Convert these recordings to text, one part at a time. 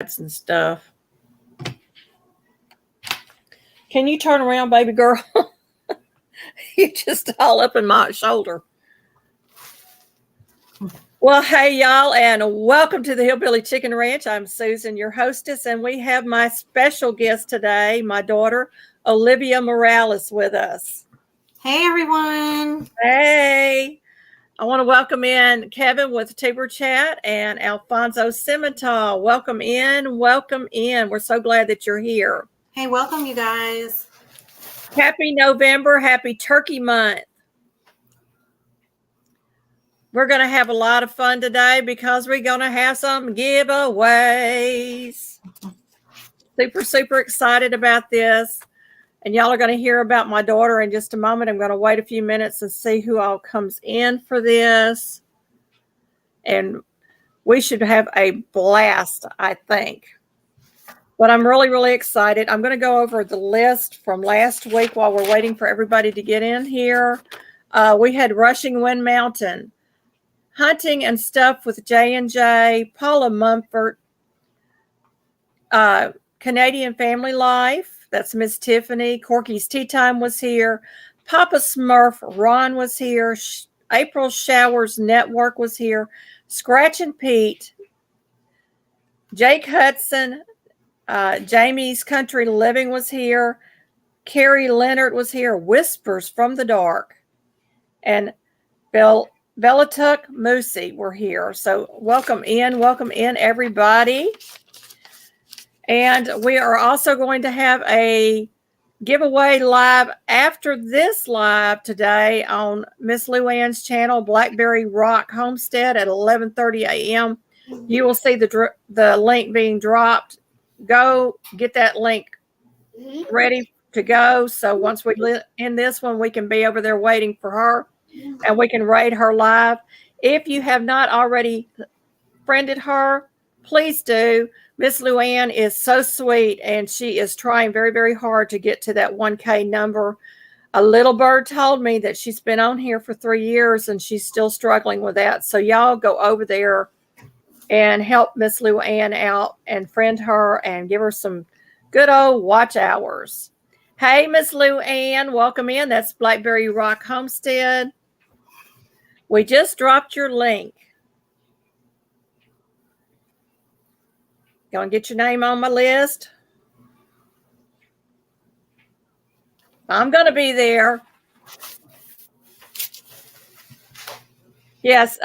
and stuff. Can you turn around, baby girl? You just all up in my shoulder. Well, hey, y'all, and welcome to the Hillbilly Chicken Ranch. I'm Susan, your hostess, and we have my special guest today, my daughter, Olivia Morales, with us. Hey, everyone. Hey. I want to welcome in Kevin with Tabor Chat and Alfonso Simmental. Welcome in. Welcome in. We're so glad that you're here. Hey, welcome, you guys. Happy November. Happy Turkey Month. We're going to have a lot of fun today because we're going to have some giveaways. Super excited about this. And y'all are going to hear about my daughter in just a moment. I'm going to wait a few minutes and see who all comes in for this. And we should have a blast, I think. But I'm really excited. I'm going to go over the list from last week while we're waiting for everybody to get in here. We had Rushing Wind Mountain, Hunting and Stuff with J&J, Paula Mumford, Canadian Family Life. That's Miss Tiffany. Corky's Tea Time was here. Papa Smurf, Ron was here. April Showers Network was here. Scratch and Pete. Jake Hudson. Jamie's Country Living was here. Carrie Leonard was here. Whispers from the Dark. And Bellatuck Moosey were here. So welcome in, everybody. And we are also going to have a giveaway live after this live today on Miss Luann's channel, Blackberry Rock Homestead at 11:30 a.m. You will see the link being dropped. Go get that link ready to go. So once we end this one, we can be over there waiting for her and we can raid her live. If you have not already friended her, please do. Miss Luann is so sweet, and she is trying very hard to get to that 1K number. A little bird told me that she's been on here for 3 years, and she's still struggling with that. So y'all go over there and help Miss Luann out and friend her and give her some good old watch hours. Hey, Miss Luann, welcome in. That's Blackberry Rock Homestead. We just dropped your link. Gonna get your name on my list. I'm gonna be there. Yes,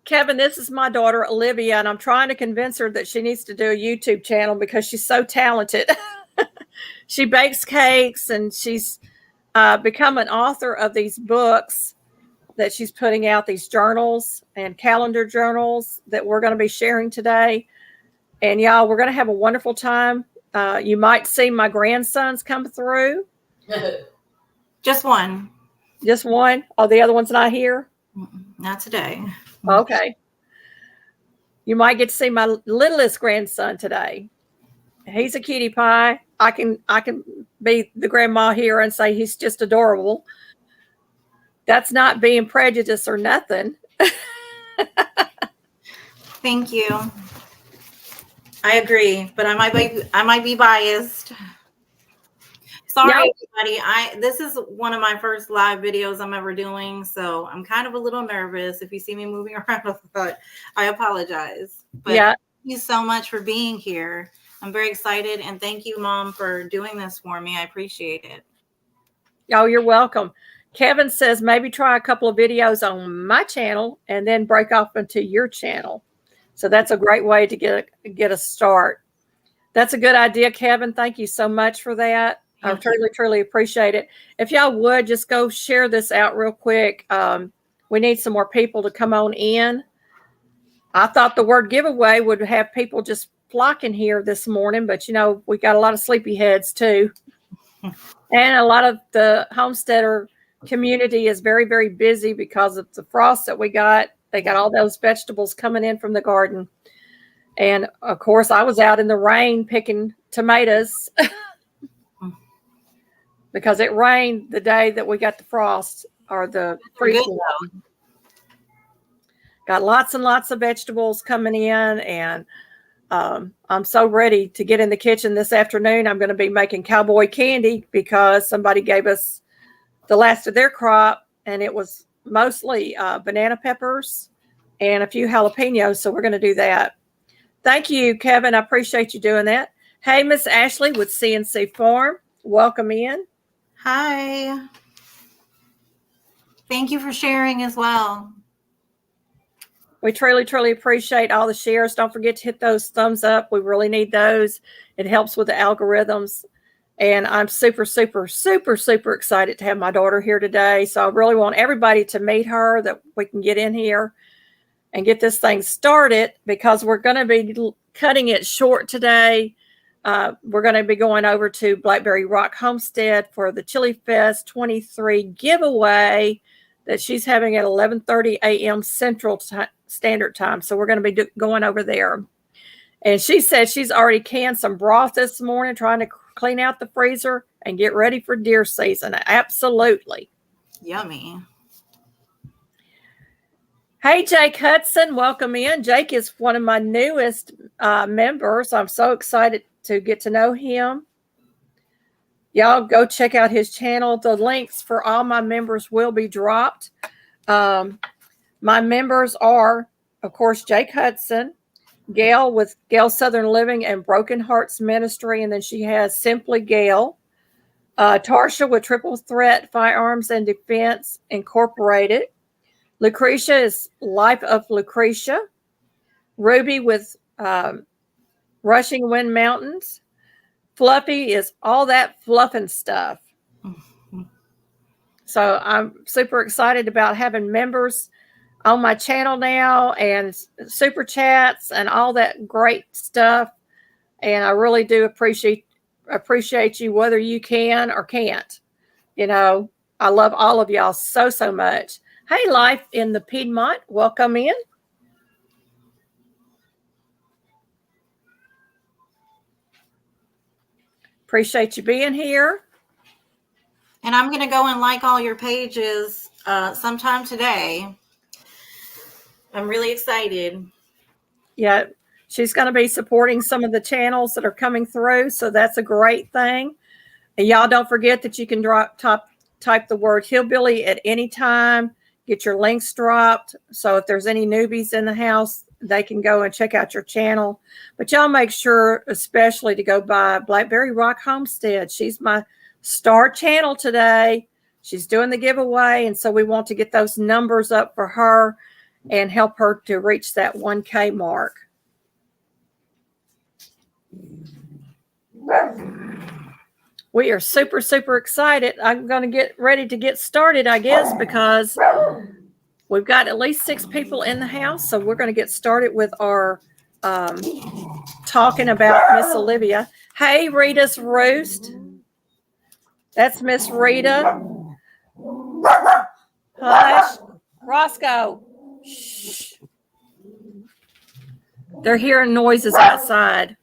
Kevin, this is my daughter Olivia, and I'm trying to convince her that she needs to do a YouTube channel because she's so talented. She bakes cakes, and she's become an author of these books that she's putting out, these journals and calendar journals that we're going to be sharing today. And y'all, we're going to have a wonderful time. You might see my grandsons come through. Just one. Just one? Oh, the other one's not here? Not today. Okay. You might get to see my littlest grandson today. He's a cutie pie. I can be the grandma here and say he's just adorable. That's not being prejudiced or nothing. Thank you. I agree, but I might be biased. Sorry, everybody. This is one of my first live videos I'm ever doing, so I'm kind of a little nervous. If you see me moving around, I apologize. But Thank you so much for being here. I'm very excited, and thank you, Mom, for doing this for me. I appreciate it. Oh, you're welcome. Kevin says maybe try a couple of videos on my channel and then break off into your channel. So that's a great way to get a start. That's a good idea, Kevin. Thank you so much for that. I truly appreciate it. If y'all would just go share this out real quick. We need some more people to come on in. I thought the word giveaway would have people just flocking here this morning, but we got a lot of sleepyheads too. And a lot of the homesteader community is very busy because of the frost that we got. They got all those vegetables coming in from the garden. And of course, I was out in the rain picking tomatoes because it rained the day that we got the frost or the freeze. Got lots and lots of vegetables coming in, and I'm so ready to get in the kitchen this afternoon. I'm going to be making cowboy candy because somebody gave us the last of their crop, and it was mostly banana peppers and a few jalapenos. So we're going to do that. Thank you, Kevin. I appreciate you doing that. Hey, Miss Ashley with CNC Farm. Welcome in. Hi. Thank you for sharing as well. We truly, truly appreciate all the shares. Don't forget to hit those thumbs up. We really need those. It helps with the algorithms. And I'm super, super, super, super excited to have my daughter here today. So I really want everybody to meet her, that we can get in here and get this thing started, because we're going to be cutting it short today. We're going to be going over to Blackberry Rock Homestead for the Chili Fest 23 giveaway that she's having at 11:30 a.m. Central Standard Time. So we're going to be going over there. And she said she's already canned some broth this morning, trying to clean out the freezer and get ready for deer season. Absolutely. Yummy. Hey, Jake Hudson, welcome in. Jake is one of my newest members. I'm so excited to get to know him. Y'all go check out his channel. The links for all my members will be dropped. My members are, of course, Jake Hudson, Gail with Gail Southern Living and Broken Hearts Ministry, and then she has Simply Gail. Tarsha with Triple Threat Firearms and Defense Incorporated. Lucretia is Life of Lucretia. Ruby with Rushing Wind Mountains. Fluffy is All That Fluffin' Stuff. So I'm super excited about having members on my channel now, and super chats and all that great stuff. And I really do appreciate you, whether you can or can't. You know, I love all of y'all so, so much. Hey, Life in the Piedmont, welcome in. Appreciate you being here. And I'm going to go and like all your pages sometime today. I'm really excited. Yeah, she's going to be supporting some of the channels that are coming through, so that's a great thing. And y'all don't forget that you can type the word Hillbilly at any time, get your links dropped. So if there's any newbies in the house, they can go and check out your channel. But y'all make sure especially to go by Blackberry Rock Homestead. She's my star channel today. She's doing the giveaway, and so we want to get those numbers up for her and help her to reach that 1K mark. We are super, super excited. I'm going to get ready to get started, I guess, because we've got at least 6 people in the house. So we're going to get started with our talking about Miss Olivia. Hey, Rita's Roost. That's Miss Rita. Hush. Roscoe. Shh. They're hearing noises outside.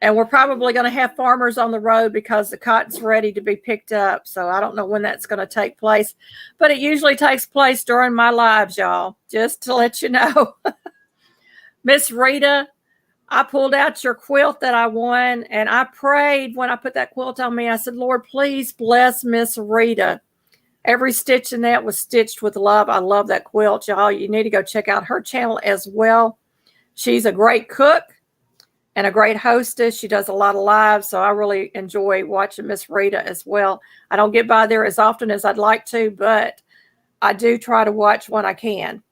And we're probably going to have farmers on the road because the cotton's ready to be picked up. So I don't know when that's going to take place. But it usually takes place during my lives, y'all, just to let you know. Miss Rita, I pulled out your quilt that I won, and I prayed when I put that quilt on me. I said, Lord, please bless Miss Rita. Every stitch in that was stitched with love. I love that quilt, y'all. You need to go check out her channel as well. She's a great cook and a great hostess. She does a lot of lives, so I really enjoy watching Miss Rita as well. I don't get by there as often as I'd like to, but I do try to watch when I can.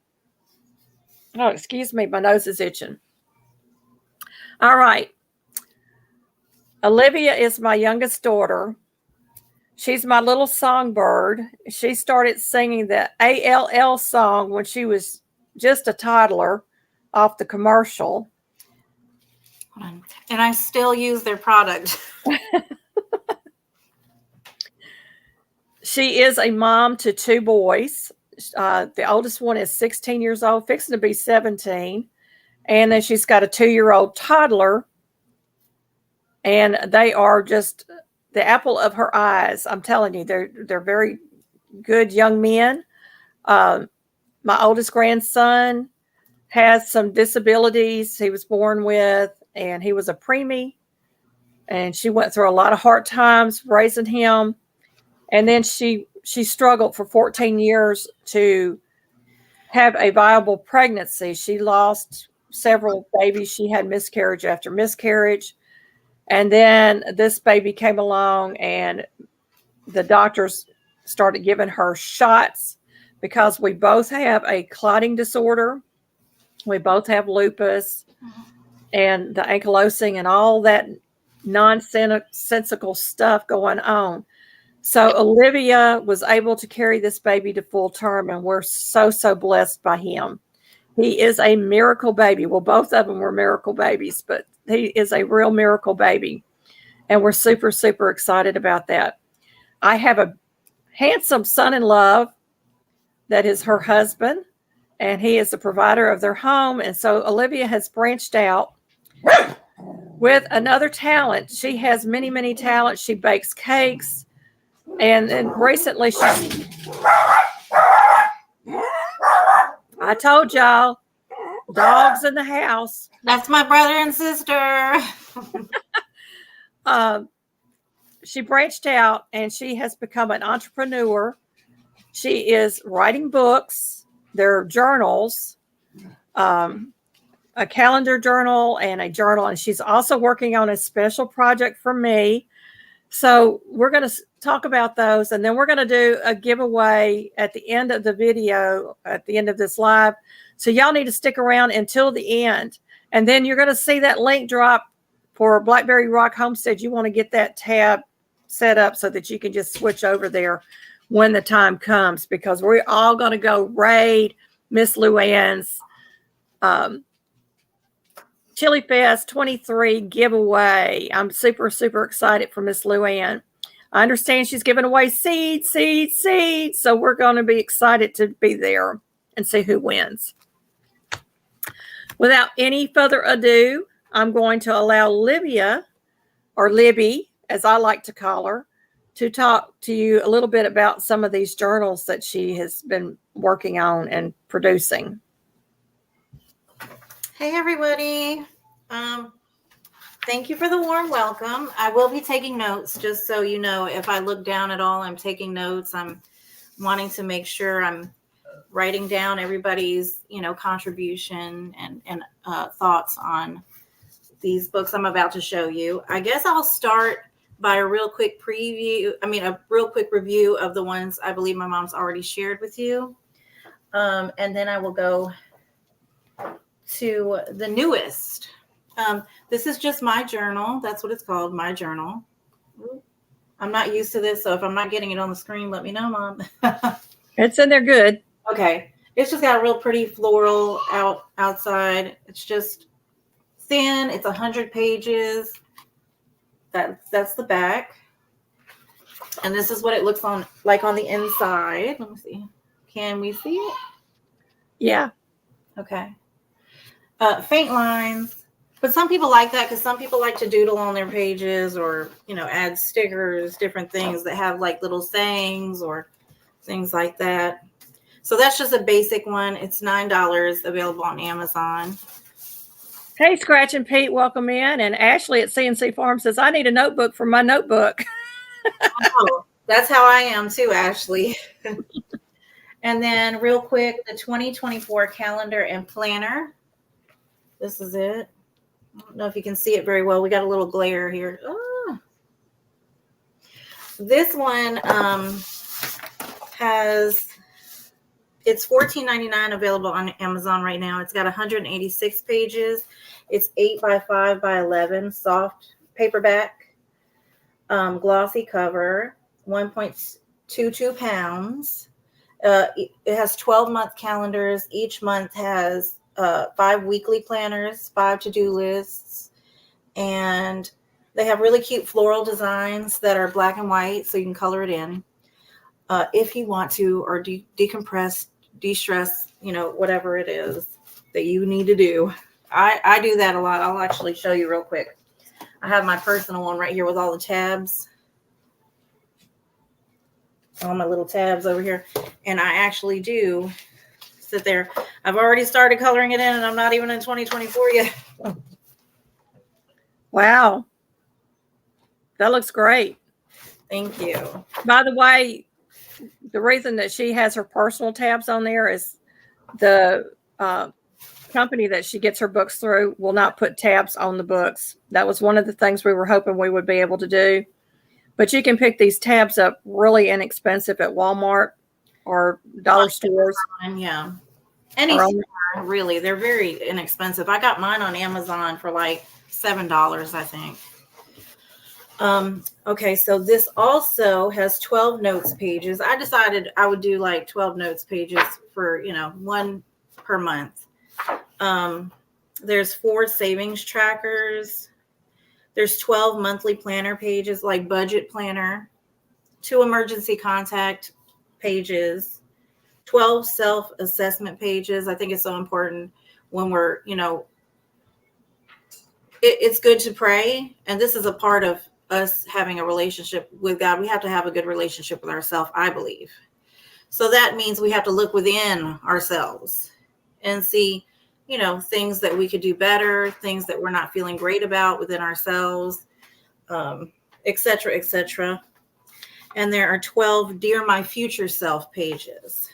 Oh, excuse me, my nose is itching. All right. Olivia is my youngest daughter. She's my little songbird. She started singing the ALL song when she was just a toddler off the commercial. And I still use their product. She is a mom to 2 boys. The oldest one is 16 years old, fixing to be 17. And then she's got a 2-year-old toddler. And they are just the apple of her eyes. I'm telling you, they're very good young men. My oldest grandson has some disabilities he was born with, and he was a preemie, and she went through a lot of hard times raising him. And then she struggled for 14 years to have a viable pregnancy. She lost several babies. She had miscarriage after miscarriage. And then this baby came along, and the doctors started giving her shots because we both have a clotting disorder. We both have lupus and the ankylosing and all that nonsensical stuff going on. So Olivia was able to carry this baby to full term, and we're so, so blessed by him. He is a miracle baby. Well, both of them were miracle babies, but he is a real miracle baby. And we're super, super excited about that. I have a handsome son-in-law that is her husband, and he is the provider of their home. And so Olivia has branched out with another talent. She has many, many talents. She bakes cakes. And then recently I told y'all, dogs in the house. That's my brother and sister. She branched out and she has become an entrepreneur. She is writing books. They're journals, a calendar journal and a journal. And she's also working on a special project for me. So we're going to talk about those, and then we're going to do a giveaway at the end of the video, at the end of this live. So y'all need to stick around until the end. And then you're going to see that link drop for Blackberry Rock Homestead. You want to get that tab set up so that you can just switch over there when the time comes, because we're all going to go raid Miss Luann's Chili Fest 23 giveaway. I'm super, super excited for Miss Luann. I understand she's giving away seeds. So we're going to be excited to be there and see who wins. Without any further ado, I'm going to allow Livia, or Libby, as I like to call her, to talk to you a little bit about some of these journals that she has been working on and producing. Hey, everybody. Thank you for the warm welcome. I will be taking notes, just so you know. If I look down at all, I'm taking notes. I'm wanting to make sure I'm writing down everybody's, contribution and thoughts on these books I'm about to show you. I guess I'll start by a real quick review of the ones I believe my mom's already shared with you. And then I will go to the newest. This is just my journal. That's what it's called, my journal. I'm not used to this, so if I'm not getting it on the screen, let me know, Mom. It's in there good. Okay. It's just got a real pretty floral outside. It's just thin. It's 100 pages. That's the back. And this is what it looks like on the inside. Let me see. Can we see it? Yeah. Okay. Faint lines. But some people like that because some people like to doodle on their pages or, add stickers, different things that have like little sayings or things like that. So that's just a basic one. It's $9, available on Amazon. Hey, Scratch and Pete, welcome in. And Ashley at CNC Farm says, I need a notebook for my notebook. Oh, that's how I am too, Ashley. And then real quick, the 2024 calendar and planner. This is it. I don't know if you can see it very well. We got a little glare here. Oh. This one it's $14.99, available on Amazon right now. It's got 186 pages. It's 8 by 5 by 11, soft paperback, glossy cover, 1.22 pounds. It has 12-month calendars. Each month has 5 weekly planners, 5 to-do lists, and they have really cute floral designs that are black and white, so you can color it in if you want to, or decompress, de-stress, whatever it is that you need to do. I do that a lot. I'll actually show you real quick. I have my personal one right here with all the tabs. All my little tabs over here. And I actually do sit there. I've already started coloring it in, and I'm not even in 2024 yet. Wow. That looks great. Thank you. By the way, the reason that she has her personal tabs on there is the company that she gets her books through will not put tabs on the books. That was one of the things we were hoping we would be able to do. But you can pick these tabs up really inexpensive at Walmart or dollar stores. Yeah. Any store, really. They're very inexpensive. I got mine on Amazon for like $7, I think. Okay, so this also has 12 notes pages. I decided I would do like 12 notes pages for, one per month. There's 4 savings trackers. There's 12 monthly planner pages, like budget planner, 2 emergency contact pages, 12 self-assessment pages. I think it's so important when we're, it's good to pray. And this is a part of us having a relationship with God. We have to have a good relationship with ourselves, I believe. So that means we have to look within ourselves and see, things that we could do better, things that we're not feeling great about within ourselves, et cetera, et cetera. And there are 12 Dear My Future Self pages.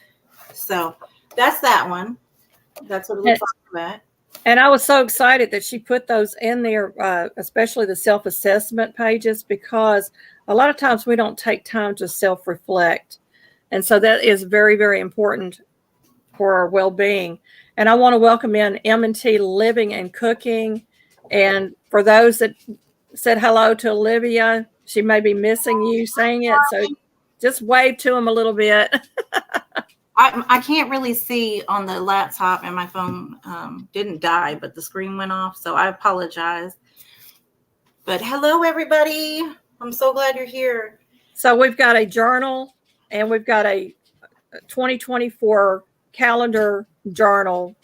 So that's that one. That's what it looks like. And I was so excited that she put those in there, especially the self-assessment pages, because a lot of times we don't take time to self-reflect. And so that is very, very important for our well-being. And I want to welcome in M&T Living and Cooking. And for those that said hello to Olivia, she may be missing you saying it. So just wave to them a little bit. I can't really see on the laptop, and my phone didn't die, but the screen went off. So I apologize. But hello, everybody. I'm so glad you're here. So we've got a journal and we've got a 2024 calendar journal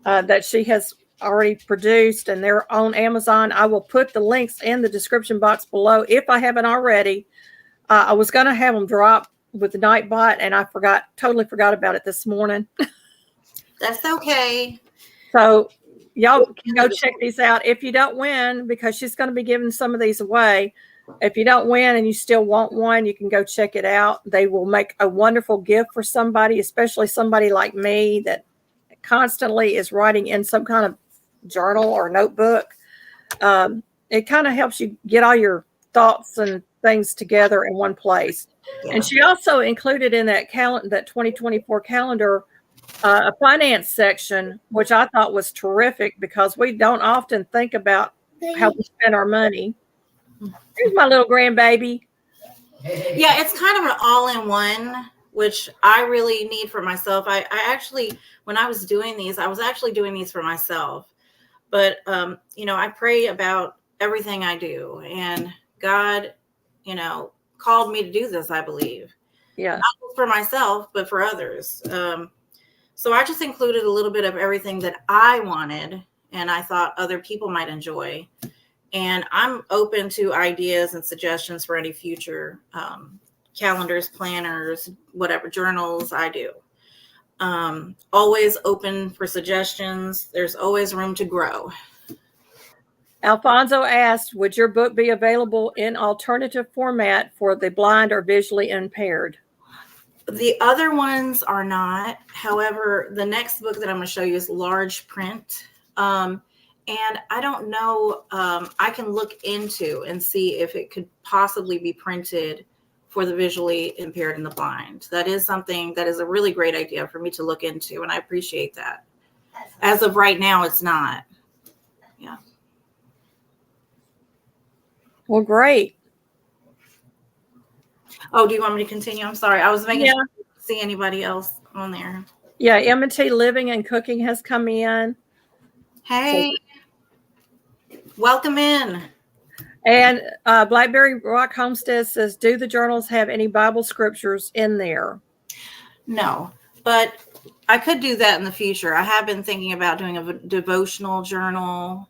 that she has already produced, and they're on Amazon. I will put the links in the description box below if I haven't already. I was going to have them drop with the Nightbot, and I totally forgot about it this morning. That's okay. So y'all can go check these out if you don't win, because she's going to be giving some of these away. If you don't win and you still want one, you can go check it out. They will make a wonderful gift for somebody, especially somebody like me that constantly is writing in some kind of journal or notebook. It kind of helps you get all your thoughts and things together in one place. Yeah. And she also included in that 2024 calendar a finance section, which I thought was terrific, because we don't often think about how we spend our money. Here's my little grandbaby. Yeah, it's kind of an all-in-one, which I really need for myself. I actually, when I was doing these, I was actually doing these for myself. But, I pray about everything I do. And God, called me to do this, I believe. Yeah. Not for myself, but for others. So I just included a little bit of everything that I wanted and I thought other people might enjoy. And I'm open to ideas and suggestions for any future calendars, planners, whatever, journals I do. Always open for suggestions. There's always room to grow. Alfonso asked, would your book be available in alternative format for the blind or visually impaired? The other ones are not. However, the next book that I'm going to show you is large print. And I don't know, I can look into and see if it could possibly be printed for the visually impaired and the blind. That is something that is a really great idea for me to look into, and I appreciate that. As of right now, it's not. Yeah. Well, great. Oh, do you want me to continue? I'm sorry. I was making sure I didn't see anybody else on there. Yeah, M&T Living and Cooking has come in. Hey. So, welcome in. And Blackberry Rock Homestead says, do the journals have any Bible scriptures in there? No, but I could do that in the future. I have been thinking about doing a devotional journal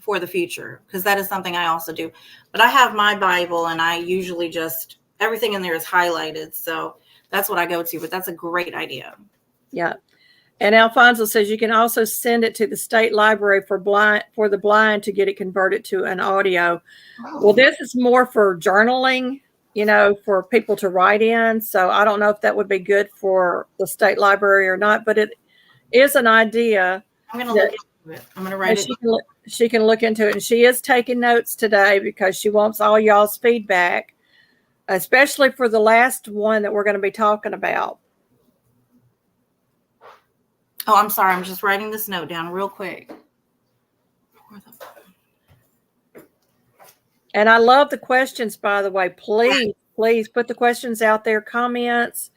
for the future, because that is something I also do. But I have my Bible, and I usually just, everything in there is highlighted. So that's what I go to, but that's a great idea. Yeah. And Alfonso says you can also send it to the state library for the blind to get it converted to an audio. Well, this is more for journaling, for people to write in. So I don't know if that would be good for the state library or not, but it is an idea. I'm going to look into it. I'm going to write it. She can look into it. And she is taking notes today because she wants all y'all's feedback, especially for the last one that we're going to be talking about. Oh, I'm sorry. I'm just writing this note down real quick. And I love the questions, by the way. Please put the questions out there, comments.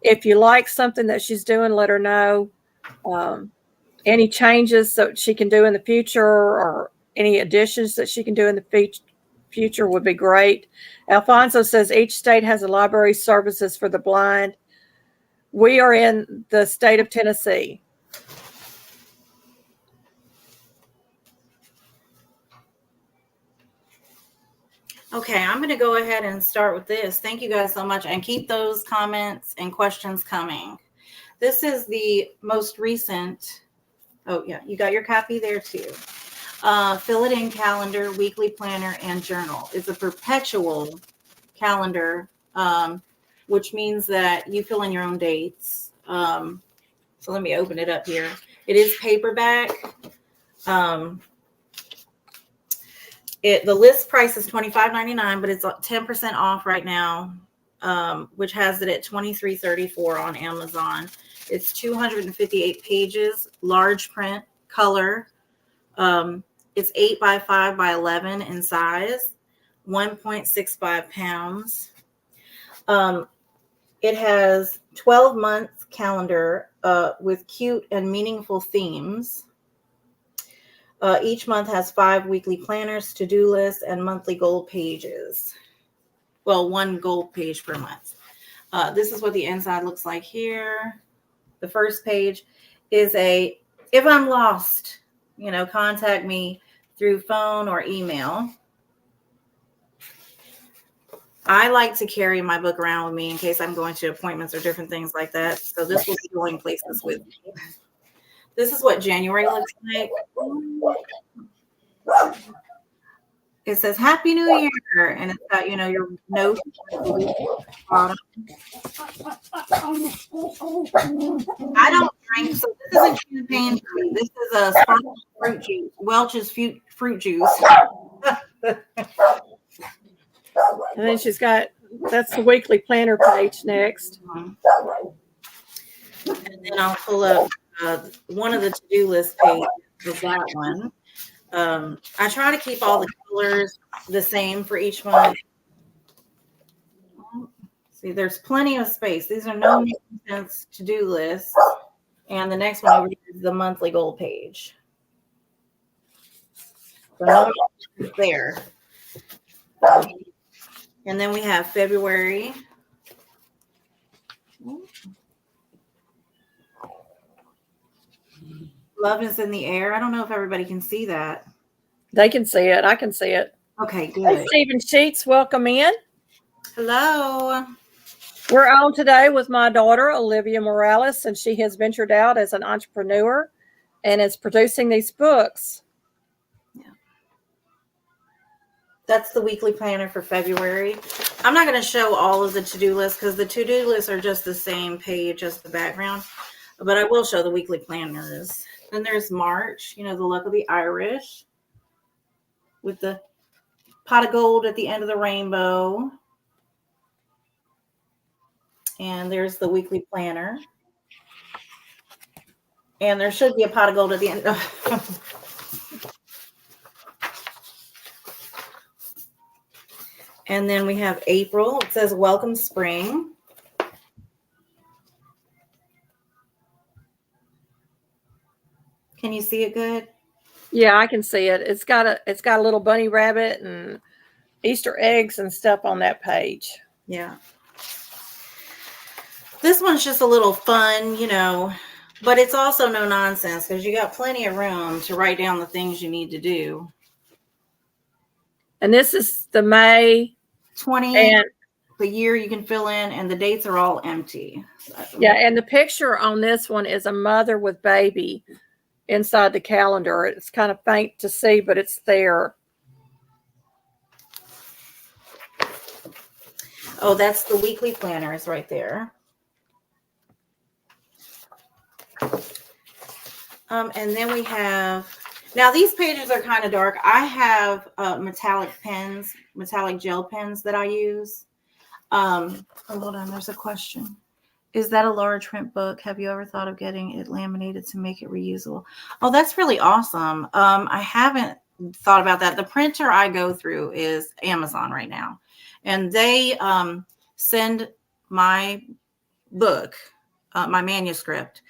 If you like something that she's doing, let her know. Any changes that she can do in the future or any additions that she can do in the future would be great. Alfonso says each state has a library services for the blind. We are in the state of Tennessee. Okay, I'm going to go ahead and start with this. Thank you guys so much. And keep those comments and questions coming. This is the most recent. Oh, yeah, you got your copy there too. Fill it in calendar, weekly planner, and journal. It's a perpetual calendar, which means that you fill in your own dates. So let me open it up here. It is paperback. The list price is $25.99, but it's 10% off right now, which has it at $23.34 on Amazon. It's 258 pages, large print, color. It's 8 by 5 by 11 in size, 1.65 pounds. It has 12-month calendar with cute and meaningful themes. Each month has 5 weekly planners, to-do lists, and monthly goal pages. Well, 1 goal page per month. This is what the inside looks like here. The first page is if I'm lost, contact me through phone or email. I like to carry my book around with me in case I'm going to appointments or different things like that. So this will be going places with me. This is what January looks like. It says Happy New Year, and it's got, your notes. I don't drink, so this isn't champagne for me. This is a sparkling fruit juice, Welch's fruit juice. And then that's the weekly planner page next. And then I'll pull up one of the to-do list pages is that one. I try to keep all the colors the same for each month. See, there's plenty of space. These are no nonsense to-do lists. And the next one over here is the monthly goal page. So no nonsense there. And then we have February. Love is in the air. I don't know if everybody can see that. They can see it. I can see it. Okay, good. Hey, Stephen Sheets, welcome in. Hello. We're on today with my daughter, Olivia Morales, and she has ventured out as an entrepreneur and is producing these books. Yeah. That's the weekly planner for February. I'm not going to show all of the to-do lists because the to-do lists are just the same page as the background, but I will show the weekly planners. Then there's March, the luck of the Irish with the pot of gold at the end of the rainbow. And there's the weekly planner. And there should be a pot of gold at the end. And then we have April. It says, Welcome Spring. Can you see it good? Yeah, I can see it. It's got a little bunny rabbit and Easter eggs and stuff on that page. Yeah. This one's just a little fun, but it's also no nonsense because you got plenty of room to write down the things you need to do. And this is the May 20. And the year you can fill in, and the dates are all empty. Yeah, and the picture on this one is a mother with baby inside the calendar. It's kind of faint to see, but it's there. Oh, that's the weekly planners right there. And then we have, now these pages are kind of dark. I have metallic pens, metallic gel pens that I use. Oh, hold on, there's a question. Is that a large print book? Have you ever thought of getting it laminated to make it reusable? Oh, that's really awesome. I haven't thought about that. The printer I go through is Amazon right now, and they send my book, my manuscript,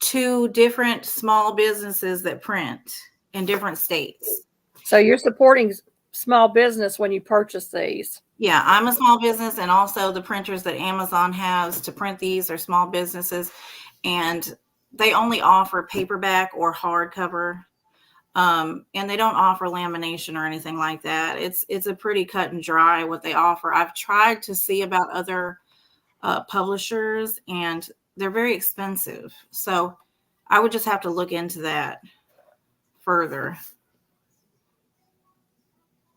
to different small businesses that print in different states. So you're supporting small business when you purchase these. Yeah, I'm a small business, and also the printers that Amazon has to print these are small businesses, and they only offer paperback or hardcover, and they don't offer lamination or anything like that. It's a pretty cut and dry what they offer. I've tried to see about other publishers, and they're very expensive. So I would just have to look into that further.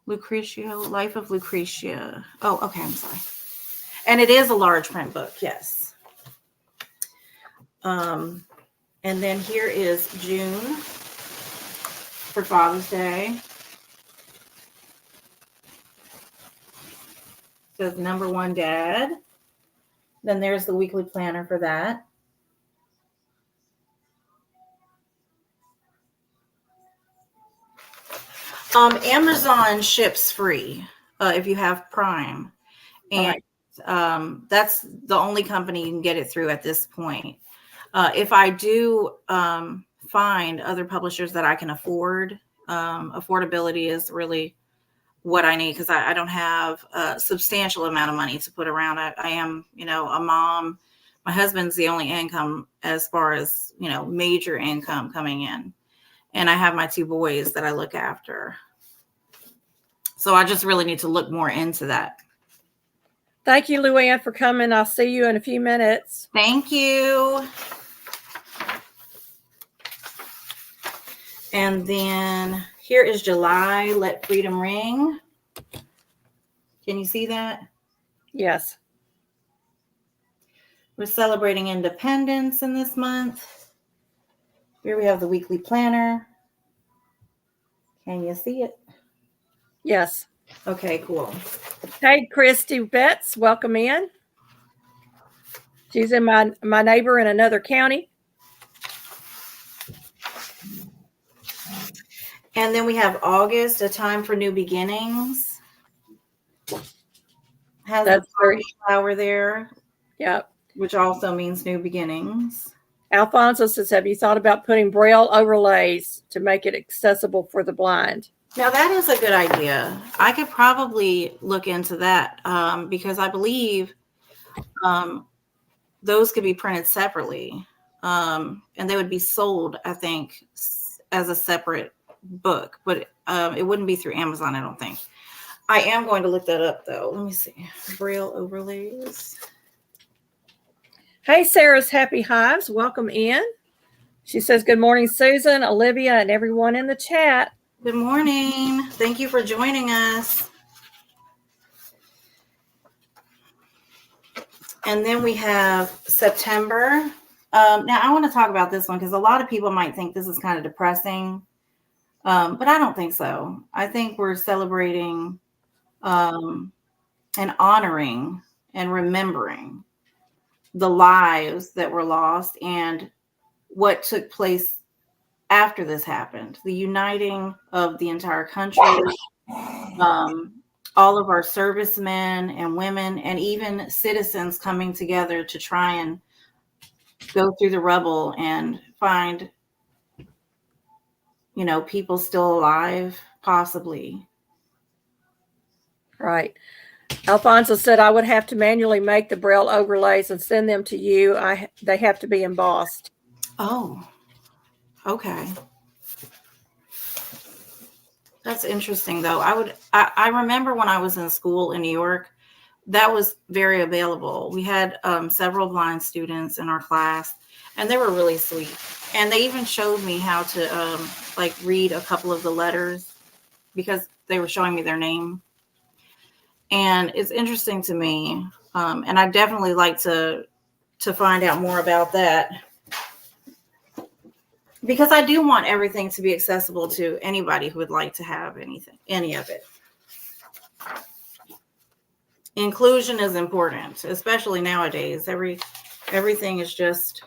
Lucretia, Life of Lucretia. Oh, okay, I'm sorry. And it is a large print book, yes. And then here is June for Father's Day. It says number one dad. Then there's the weekly planner for that. Amazon ships free if you have Prime. And that's the only company you can get it through at this point. If I do find other publishers that I can afford, affordability is really what I need, because I don't have a substantial amount of money to put around. I am, a mom. My husband's the only income as far as, major income coming in. And I have my two boys that I look after. So I just really need to look more into that. Thank you, Luann, for coming. I'll see you in a few minutes. Thank you. And then here is July, Let Freedom Ring. Can you see that? Yes. We're celebrating independence in this month. Here we have the weekly planner. Can you see it? Yes. Okay, cool. Hey, Christy Betts, welcome in. She's in my neighbor in another county. And then we have August, A Time for New Beginnings. Has the flower there. Yep. Which also means new beginnings. Alfonso says, have you thought about putting Braille overlays to make it accessible for the blind? Now, that is a good idea. I could probably look into that because I believe those could be printed separately, and they would be sold, I think, as a separate book, but it wouldn't be through Amazon, I don't think. I am going to look that up, though. Let me see. Braille overlays. Hey, Sarah's Happy Hives. Welcome in. She says, good morning, Susan, Olivia, and everyone in the chat. Good morning. Thank you for joining us. And then we have September. Now, I want to talk about this one because a lot of people might think this is kind of depressing, but I don't think so. I think we're celebrating and honoring and remembering the lives that were lost and what took place after this happened, the uniting of the entire country, all of our servicemen and women, and even citizens coming together to try and go through the rubble and find, people still alive, possibly. Right. Alfonso said, I would have to manually make the Braille overlays and send them to you. They have to be embossed. Oh, okay. That's interesting, though. I remember when I was in school in New York, that was very available. We had several blind students in our class, and they were really sweet. And they even showed me how to like read a couple of the letters because they were showing me their name. And it's interesting to me, and I definitely like to find out more about that, because I do want everything to be accessible to anybody who would like to have any of it. Inclusion is important, especially nowadays. Everything is just,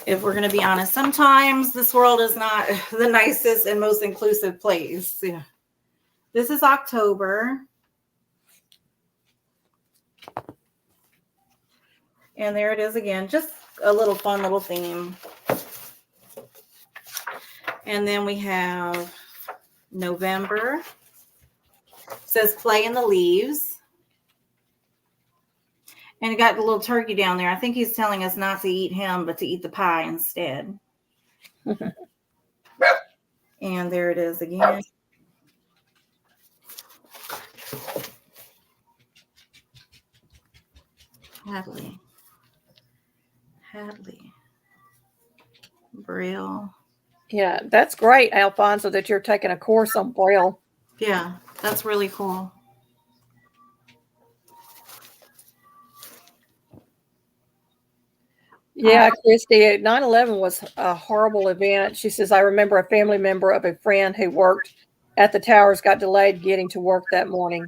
if we're going to be honest, sometimes this world is not the nicest and most inclusive place. Yeah. This is October. And there it is again, just a little fun little theme. And then we have November. It says play in the leaves. And it got the little turkey down there. I think he's telling us not to eat him, but to eat the pie instead. And there it is again. Hadley. Braille. Yeah, that's great, Alfonso, that you're taking a course on Braille. Yeah, that's really cool. Yeah, Christy, 9/11 was a horrible event. She says, I remember a family member of a friend who worked at the towers got delayed getting to work that morning.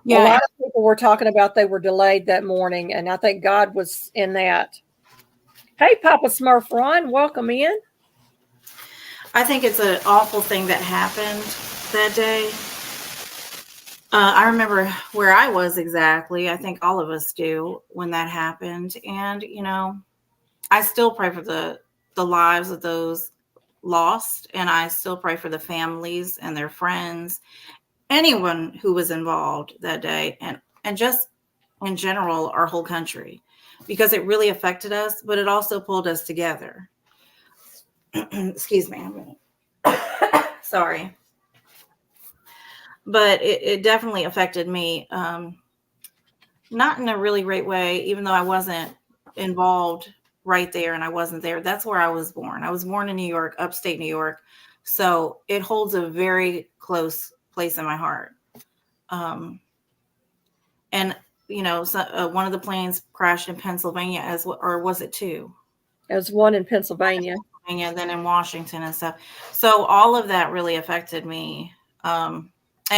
Yeah. A lot of people were talking about they were delayed that morning, and I think God was in that. Hey, Papa Smurf Ron, welcome in. I think it's an awful thing that happened that day. I remember where I was exactly. I think all of us do when that happened. And, you know, I still pray for the lives of those lost. And I still pray for the families and their friends, anyone who was involved that day, and just in general, our whole country, because it really affected us, but it also pulled us together. Excuse me. Sorry. But it definitely affected me. Not in a really great way, even though I wasn't involved right there and I wasn't there. That's where I was born. I was born in New York, upstate New York. So it holds a very close place in my heart. And, you know, so, one of the planes crashed in Pennsylvania, or was it two? There was one in Pennsylvania. And then in Washington and stuff. So all of that really affected me, and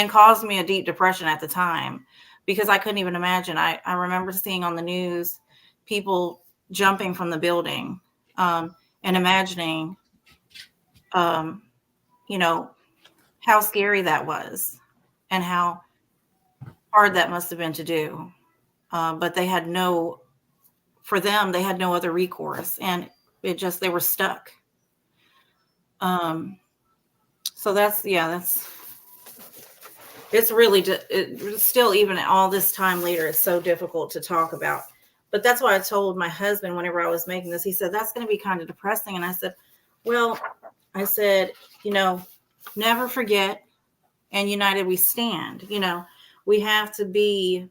caused me a deep depression at the time, because I couldn't even imagine. I remember seeing on the news people jumping from the building, and imagining, you know, how scary that was and how hard that must have been to do. But they had no other recourse, and they were stuck. So it's really, it's still, even all this time later, it's so difficult to talk about. But that's why I told my husband whenever I was making this, he said, that's going to be kind of depressing. And I said, well, you know, never forget, and united we stand. You know, we have to be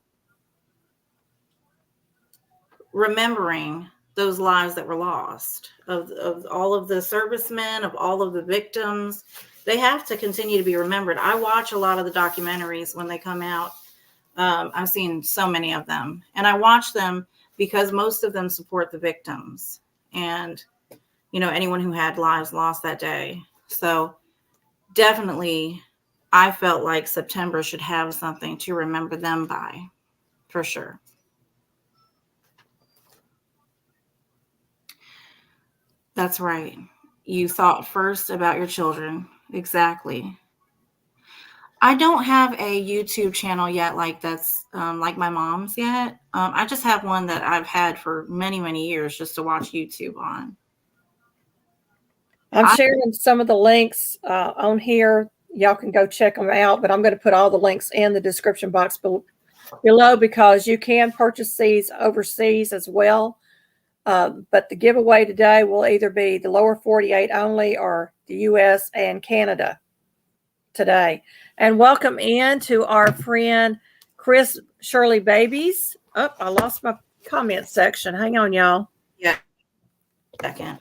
remembering those lives that were lost, of all of the servicemen, of all of the victims. They have to continue to be remembered. I watch a lot of the documentaries when they come out. I've seen so many of them, and I watch them because most of them support the victims and, you know, anyone who had lives lost that day. So definitely, I felt like September should have something to remember them by, for sure. That's right. You thought first about your children. Exactly. I don't have a YouTube channel yet, like that's like my mom's yet. I just have one that I've had for many, many years just to watch YouTube on. I'm sharing some of the links on here. Y'all can go check them out, but I'm going to put all the links in the description box below, because you can purchase these overseas as well. But the giveaway today will either be the lower 48 only or the US and Canada. today. And welcome in to our friend Chris Shirley Babies. Oh, I lost my comment section. Hang on, y'all. Yeah. Second.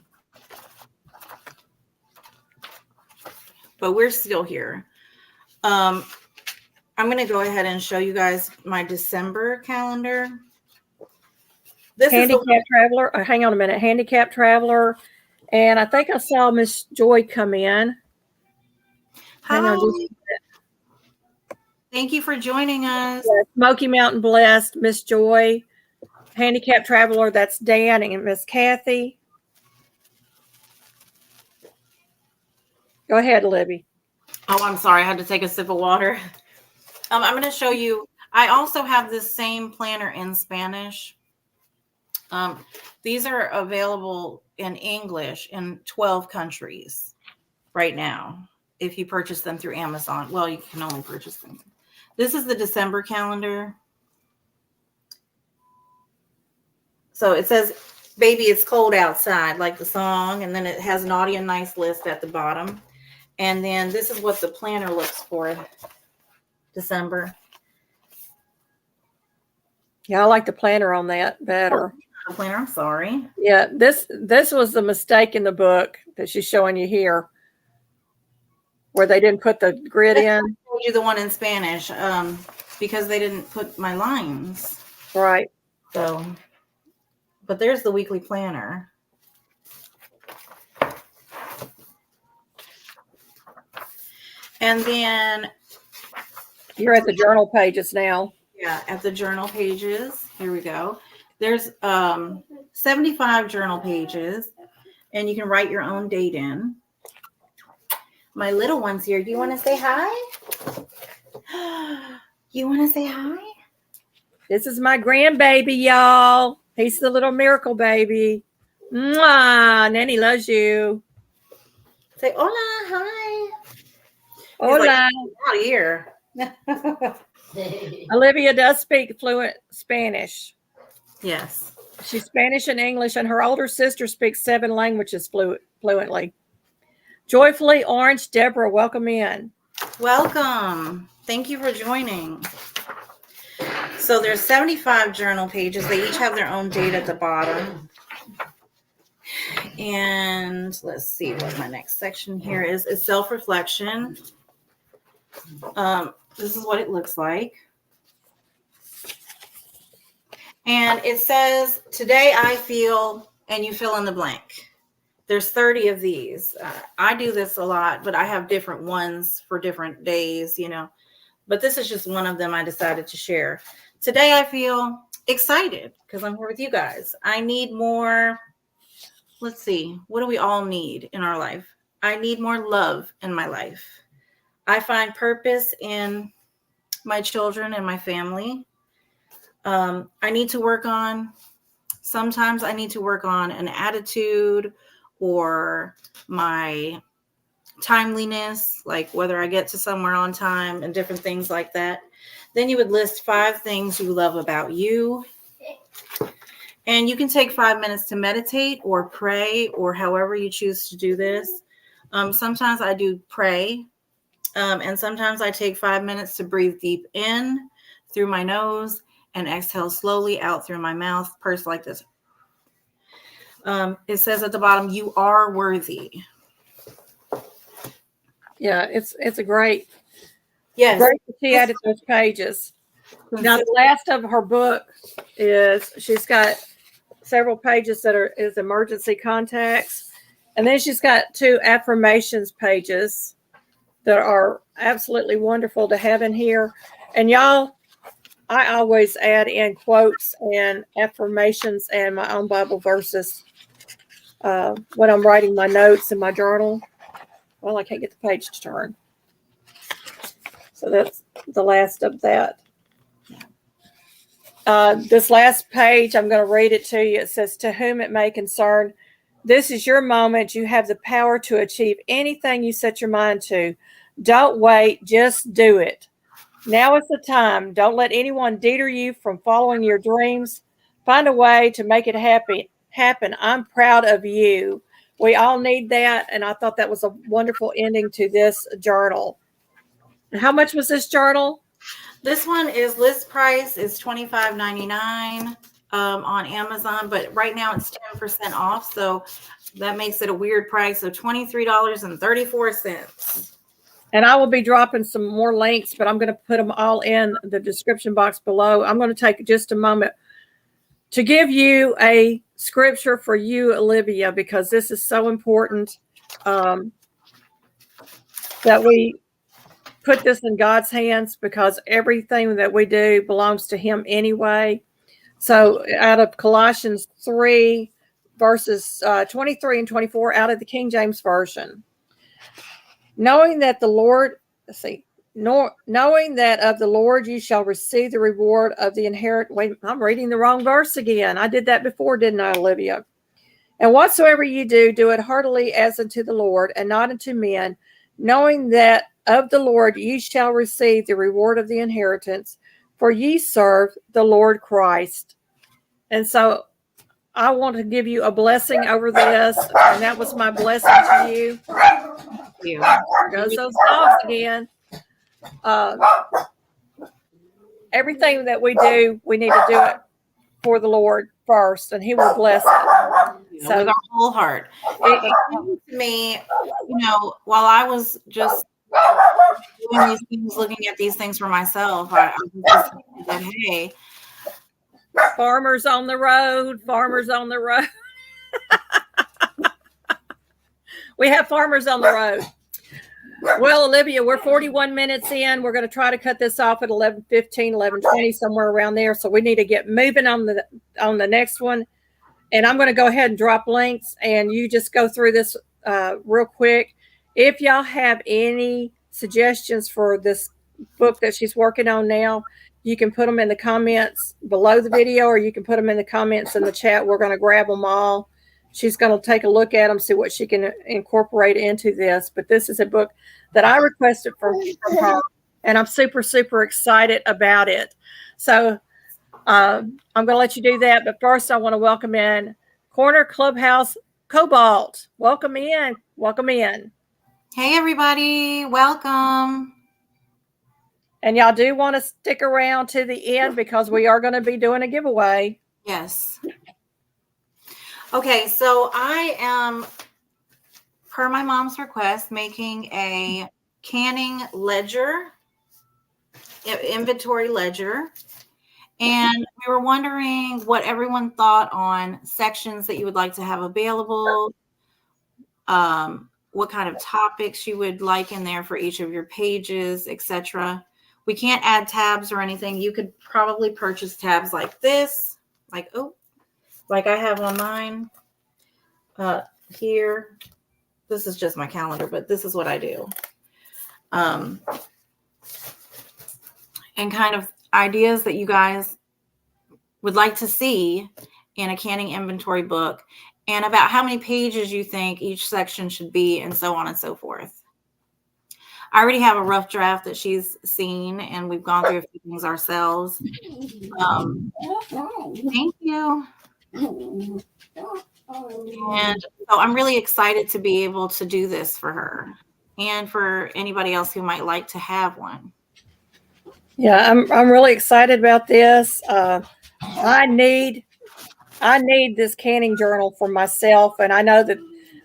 But we're still here. I'm going to go ahead and show you guys my December calendar. This Handicap is Traveler. Hang on a minute. Handicap Traveler. And I think I saw Miss Joy come in. Hang on just a minute. Thank you for joining us. Yeah, Smoky Mountain Blessed, Miss Joy. Handicap Traveler, that's Dan and Miss Kathy. Go ahead, Libby. Oh, I'm sorry. I had to take a sip of water. I'm going to show you. I also have this same planner in Spanish. These are available in English in 12 countries right now. If you purchase them through Amazon, well, you can only purchase them. This is the December calendar. So it says, "Baby, it's cold outside," like the song. And then it has naughty and nice list at the bottom. And then this is what the planner looks for December. Yeah, I like the planner on that better. The planner, I'm sorry. Yeah, this was the mistake in the book that she's showing you here, where they didn't put the grid in. I told you the one in Spanish because they didn't put my lines. Right. So, but there's the weekly planner. And then you're at the journal pages now. Yeah, at the journal pages. Here we go. There's 75 journal pages, and you can write your own date in. My little one's here. Do you want to say hi? You want to say hi? This is my grandbaby, y'all. He's the little miracle baby. Mwah! Nanny loves you. Say hola, hi. Hola. Like, out here. Olivia does speak fluent Spanish. Yes. She's Spanish and English, and her older sister speaks 7 languages fluently. Joyfully Orange, Deborah, welcome in. Welcome. Thank you for joining. So there's 75 journal pages. They each have their own date at the bottom. And let's see what my next section here is. It's self-reflection. This is what it looks like. And it says, "Today I feel," and you fill in the blank. There's 30 of these. I do this a lot, but I have different ones for different days, you know. But this is just one of them I decided to share. Today I feel excited because I'm here with you guys. I need more. Let's see. What do we all need in our life? I need more love in my life. I find purpose in my children and my family. I need to work on, sometimes I need to work on an attitude or my timeliness, like whether I get to somewhere on time and different things like that. Then you would list 5 things you love about you. And you can take 5 minutes to meditate or pray or however you choose to do this. Sometimes I do pray. And sometimes I take 5 minutes to breathe deep in through my nose and exhale slowly out through my mouth, purse like this. It says at the bottom, "You are worthy." Yeah, it's a great. Yes. Great that she added those pages. Now the last of her book is she's got several pages that is emergency contacts, and then she's got 2 affirmations pages that are absolutely wonderful to have in here. And y'all, I always add in quotes and affirmations and my own Bible verses when I'm writing my notes in my journal. Well, I can't get the page to turn. So that's the last of that. This last page, I'm going to read it to you. It says, "To whom it may concern, this is your moment. You have the power to achieve anything you set your mind to. Don't wait, just do it. Now is the time. Don't let anyone deter you from following your dreams. Find a way to make it happen. I'm proud of you." We all need that, and I thought that was a wonderful ending to this journal. How much was this journal? This one is list price is $25.99 on Amazon, but right now it's 10% off. So that makes it a weird price of $23.34. And I will be dropping some more links, but I'm going to put them all in the description box below. I'm going to take just a moment to give you a scripture for you, Olivia, because this is so important that we put this in God's hands, because everything that we do belongs to him anyway. So out of Colossians 3, verses 23 and 24, out of the King James Version. Knowing that of the Lord you shall receive the reward of the inheritance. Wait, I'm reading the wrong verse again. I did that before, didn't I, Olivia? And whatsoever you do, do it heartily as unto the Lord and not unto men, knowing that of the Lord ye shall receive the reward of the inheritance, for ye serve the Lord Christ. And so I want to give you a blessing over this, and that was my blessing to you. There goes those dogs again. Everything that we do, we need to do it for the Lord first, and he will bless it. So with our whole heart. It came to me, while I was just doing these things, looking at these things for myself, I was just thinking that, hey, farmers on the road. We have farmers on the road. Well, Olivia, we're 41 minutes in. We're going to try to cut this off at 11:15, 11:20, somewhere around there. So we need to get moving on the next one. And I'm going to go ahead and drop links, and you just go through this real quick. If y'all have any suggestions for this book that she's working on now, you can put them in the comments below the video, or you can put them in the comments in the chat. We're going to grab them all. She's going to take a look at them, see what she can incorporate into this. But this is a book that I requested from her, and I'm super, super excited about it. So I'm going to let you do that. But first, I want to welcome in Corner Clubhouse Cobalt. Welcome in. Welcome in. Hey, everybody. Welcome. And y'all do want to stick around to the end, because we are going to be doing a giveaway. Yes. Okay, so I am, per my mom's request, making a canning ledger, inventory ledger. And we were wondering what everyone thought on sections that you would like to have available, what kind of topics you would like in there for each of your pages, etc. We can't add tabs or anything. You could probably purchase tabs like this, like I have on mine here. This is just my calendar, but this is what I do. And kind of ideas that you guys would like to see in a canning inventory book, and about how many pages you think each section should be, and so on and so forth. I already have a rough draft that she's seen, and we've gone through a few things ourselves. Thank you. And so I'm really excited to be able to do this for her, and for anybody else who might like to have one. Yeah, I'm really excited about this. I need this canning journal for myself, and I know that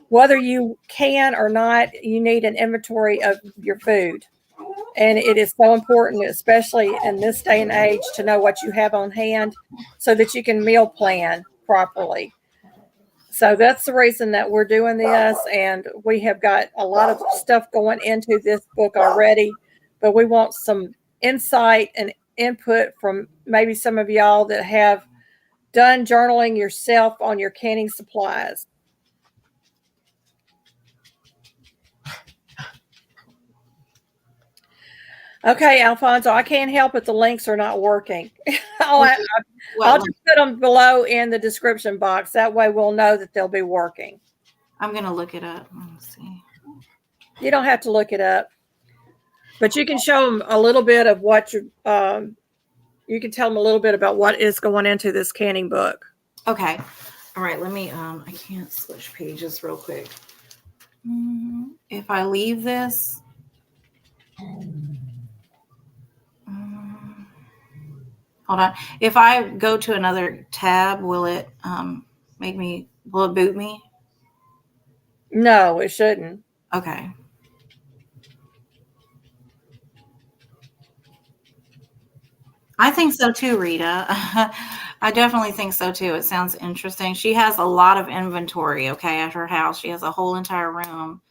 whether you can or not, you need an inventory of your food. And it is so important, especially in this day and age, to know what you have on hand so that you can meal plan properly. So that's the reason that we're doing this, and we have got a lot of stuff going into this book already, but we want some insight and input from maybe some of y'all that have done journaling yourself on your canning supplies. Okay, Alfonso, I can't help it. The links are not working. I'll just put them below in the description box. That way we'll know that they'll be working. I'm going to look it up. Let's see. You don't have to look it up, but you can show them a little bit of what you can tell them a little bit about what is going into this canning book. Okay. All right. Let me, I can't switch pages real quick. If I leave this, Hold on. If I go to another tab, will it will it boot me? No, it shouldn't. Okay. I think so too, Rita. I definitely think so too. It sounds interesting. She has a lot of inventory, okay, at her house. She has a whole entire room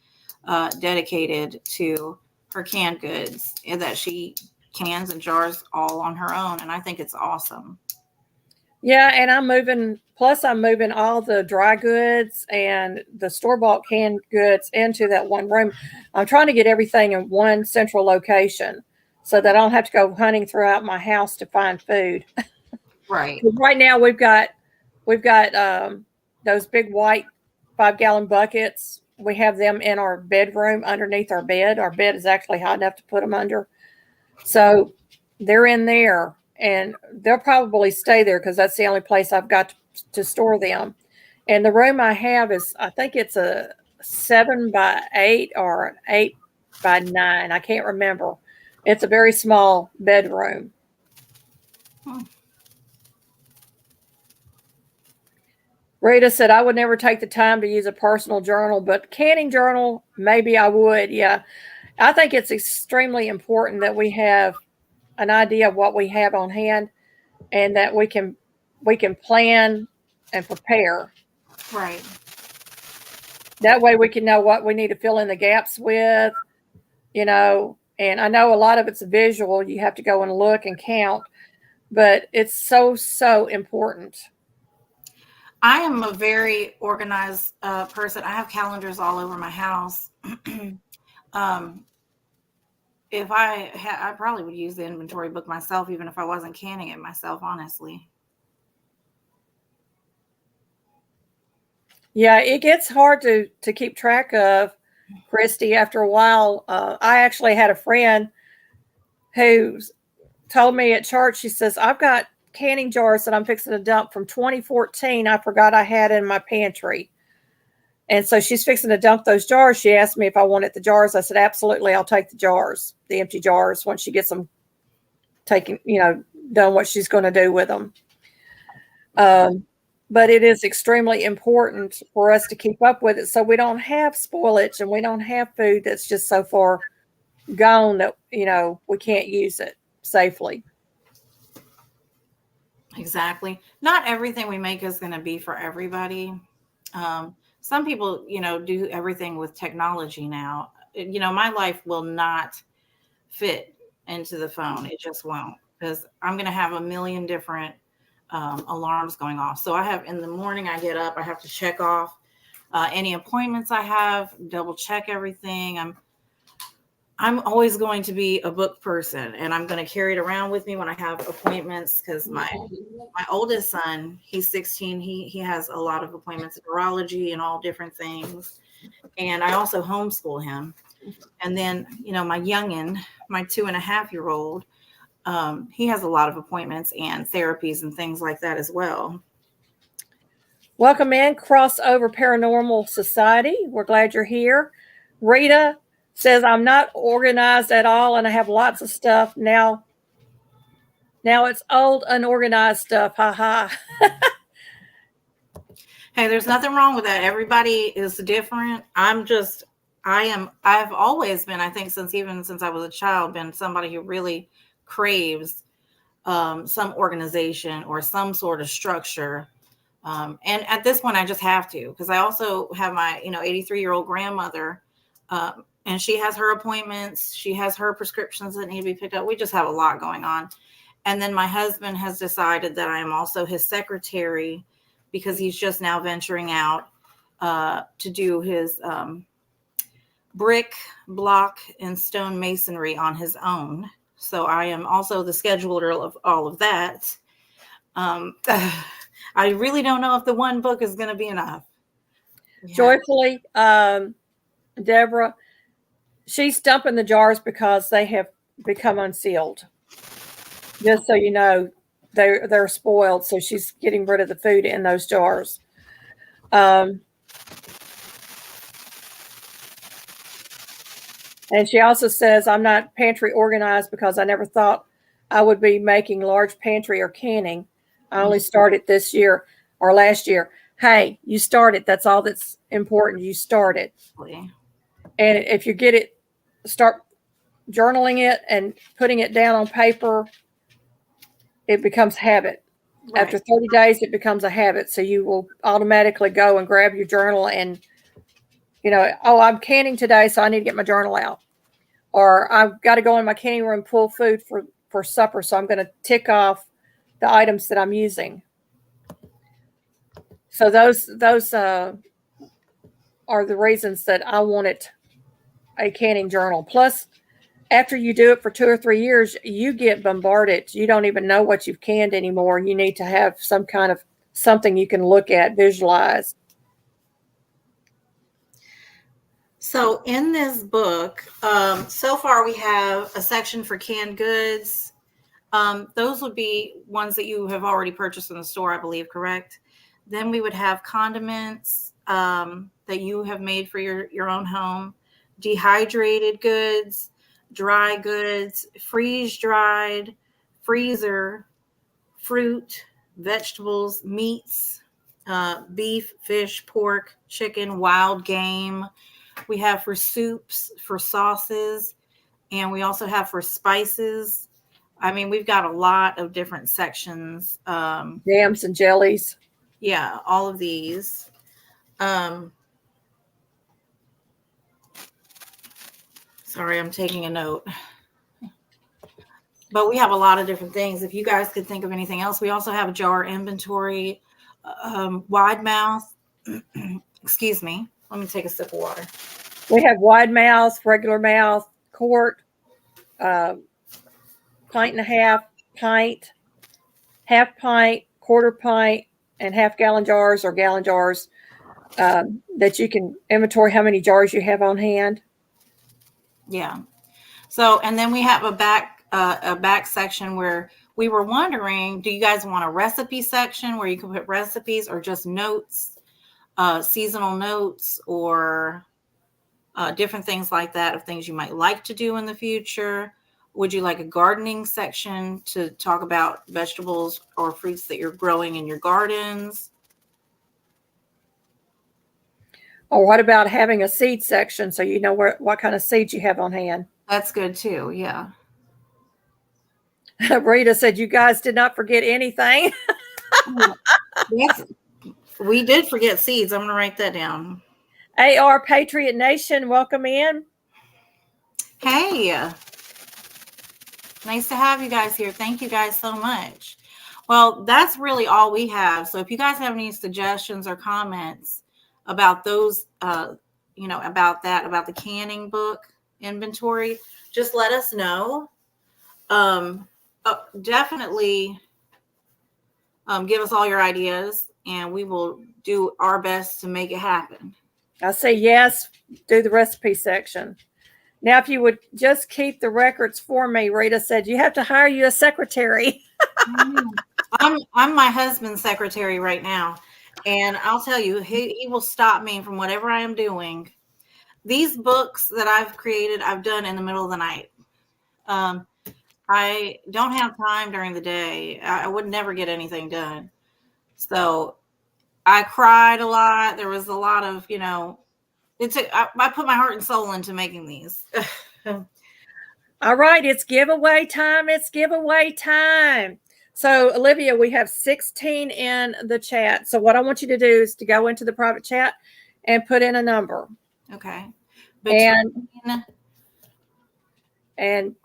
dedicated to her canned goods that she cans and jars all on her own. And I think it's awesome. Yeah, and I'm moving all the dry goods and the store-bought canned goods into that one room. I'm trying to get everything in one central location so that I don't have to go hunting throughout my house to find food. Right. Right now we've got those big white 5-gallon buckets. We have them in our bedroom underneath our bed. Our bed is actually high enough to put them under. So they're in there, and they'll probably stay there because that's the only place I've got to store them. And the room I have is, I think it's a 7 by 8 or an 8 by 9. I can't remember. It's a very small bedroom. Rita said, I would never take the time to use a personal journal, but canning journal, maybe I would. Yeah. I think it's extremely important that we have an idea of what we have on hand and that we can plan and prepare. Right. That way we can know what we need to fill in the gaps with, and I know a lot of it's visual. You have to go and look and count, but it's so important. I am a very organized person. I have calendars all over my house. If I probably would use the inventory book myself, even if I wasn't canning it myself, honestly. Yeah, it gets hard to keep track of, Christy, after a while. I actually had a friend who told me at church, she says, I've got canning jars that I'm fixing to dump from 2014. I forgot I had in my pantry. And so she's fixing to dump those jars. She asked me if I wanted the jars. I said, absolutely, I'll take the jars, the empty jars, once she gets them taken, done what she's going to do with them. But it is extremely important for us to keep up with it so we don't have spoilage and we don't have food that's just so far gone that, we can't use it safely. Exactly. Not everything we make is going to be for everybody. Some people, do everything with technology now. My life will not fit into the phone. It just won't, because I'm going to have a million different alarms going off. So I have, in the morning I get up, I have to check off any appointments I have, double check everything. I'm always going to be a book person, and I'm going to carry it around with me when I have appointments, because my oldest son, he's 16. He has a lot of appointments in neurology and all different things. And I also homeschool him. And then, my youngin, my 2.5-year-old, he has a lot of appointments and therapies and things like that as well. Welcome in, Crossover Paranormal Society. We're glad you're here. Rita says, I'm not organized at all, and I have lots of stuff. Now it's old, unorganized stuff. Ha ha. Hey, there's nothing wrong with that. Everybody is different. I've always been, I think, since I was a child, been somebody who really craves some organization or some sort of structure. And at this point, I just have to, because I also have my, 83-year-old grandmother, and she has her appointments. She has her prescriptions that need to be picked up. We just have a lot going on. And then my husband has decided that I am also his secretary, because he's just now venturing out to do his brick, block, and stone masonry on his own. So I am also the scheduler of all of that. I really don't know if the one book is going to be enough. Yeah. Joyfully, Deborah, she's dumping the jars because they have become unsealed. Just so you know, they're spoiled. So she's getting rid of the food in those jars. And she also says, I'm not pantry organized because I never thought I would be making large pantry or canning. I only started this year or last year. Hey, you started. That's all that's important. You started. And if you get it, start journaling it and putting it down on paper, it becomes habit. Right. After 30 days, it becomes a habit. So you will automatically go and grab your journal and, oh, I'm canning today, so I need to get my journal out. Or I've got to go in my canning room, pull food for supper, so I'm going to tick off the items that I'm using. So those are the reasons that I wanted a canning journal. Plus, after you do it for 2 or 3 years, you get bombarded. You don't even know what you've canned anymore. You need to have some kind of something you can look at, visualize. So in this book, so far we have a section for canned goods. Those would be ones that you have already purchased in the store, I believe, correct? Then we would have condiments that you have made for your own home, dehydrated goods, dry goods, freeze-dried, freezer, fruit, vegetables, meats, beef, fish, pork, chicken, wild game. We have for soups, for sauces, and we also have for spices. I mean, we've got a lot of different sections. Jams and jellies. Yeah, all of these. Sorry, I'm taking a note. But we have a lot of different things. If you guys could think of anything else, we also have a jar inventory, wide mouth. Excuse me. Let me take a sip of water. We have wide mouth, regular mouth, quart, pint and a half, pint, half pint, quarter pint, and half-gallon jars or gallon jars that you can inventory how many jars you have on hand. Yeah. So, and then we have a back section where we were wondering, do you guys want a recipe section where you can put recipes or just notes, seasonal notes, or different things like that of things you might like to do in the future? Would you like a gardening section to talk about vegetables or fruits that you're growing in your gardens? Or what about having a seed section so you know what kind of seeds you have on hand? That's good too, yeah. Rita said, you guys did not forget anything. Yes, we did forget seeds. I'm going to write that down. AR Patriot Nation, welcome in. Hey, nice to have you guys here. Thank you guys so much. Well, that's really all we have. So if you guys have any suggestions or comments about those, about the canning book inventory, just let us know. Definitely give us all your ideas and we will do our best to make it happen. I say yes, do the recipe section. Now, if you would just keep the records for me, Rita said, you have to hire you a secretary. I'm my husband's secretary right now. And I'll tell you, he will stop me from whatever I am doing. These books that I've created, I've done in the middle of the night. I don't have time during the day. I would never get anything done. So I cried a lot. There was a lot of, I put my heart and soul into making these. All right, it's giveaway time. It's giveaway time. So, Olivia, we have 16 in the chat. So what I want you to do is to go into the private chat and put in a number. Okay. And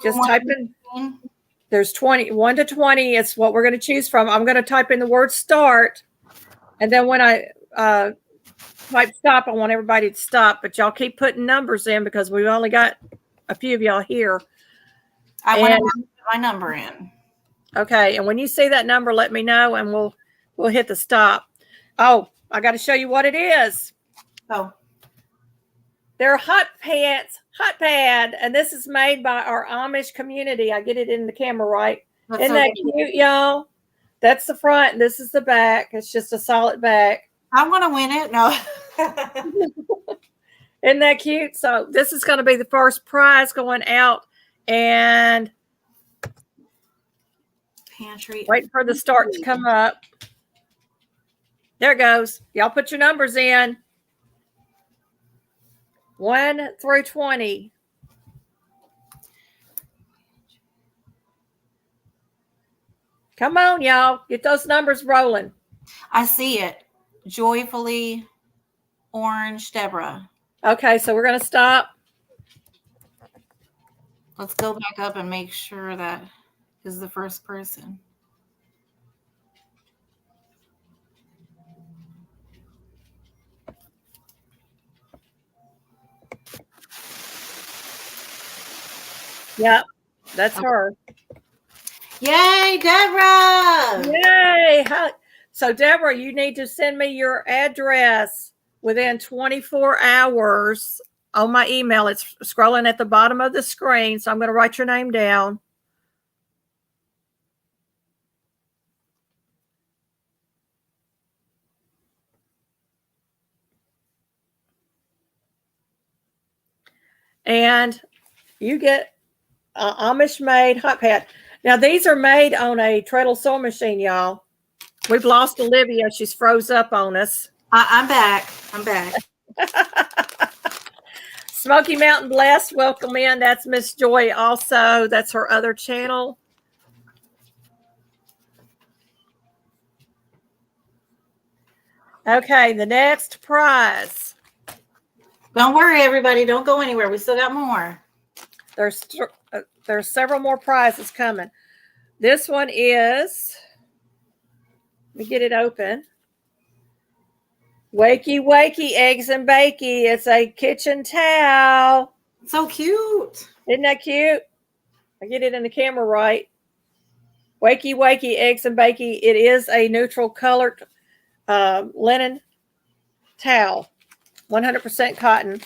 just type in, there's 1 to 20 is what we're going to choose from. I'm going to type in the word start. And then when I type stop, I want everybody to stop. But y'all keep putting numbers in because we've only got a few of y'all here. I want to put my number in. Okay, and when you see that number, let me know, and we'll hit the stop. Oh, I got to show you what it is. Oh, they're hot pad, and this is made by our Amish community. I get it in the camera, right? Isn't that cute, y'all? That's the front, and this is the back. It's just a solid back. I want to win it. No. Isn't that cute? So this is going to be the first prize going out, and Pantry. Waiting for the start to come up. There it goes. Y'all put your numbers in. 1 through 20. Come on, y'all. Get those numbers rolling. I see it. Joyfully Orange Deborah. Okay, so we're going to stop. Let's go back up and make sure that is the first person. Yep, that's her. Yay, Deborah! Yay! So, Deborah, you need to send me your address within 24 hours on my email. It's scrolling at the bottom of the screen, so I'm going to write your name down. And you get Amish made hot pad. Now, these are made on a treadle sewing machine, y'all. We've lost Olivia. She's froze up on us. I'm back. I'm back. Smoky Mountain Blessed, welcome in. That's Miss Joy also. That's her other channel. Okay, the next prize. Don't worry, everybody. Don't go anywhere. We still got more. There's several more prizes coming. This one is, let me get it open. Wakey, wakey, eggs and bakey. It's a kitchen towel. So cute. Isn't that cute? I get it in the camera right. Wakey, wakey, eggs and bakey. It is a neutral colored linen towel, 100% cotton.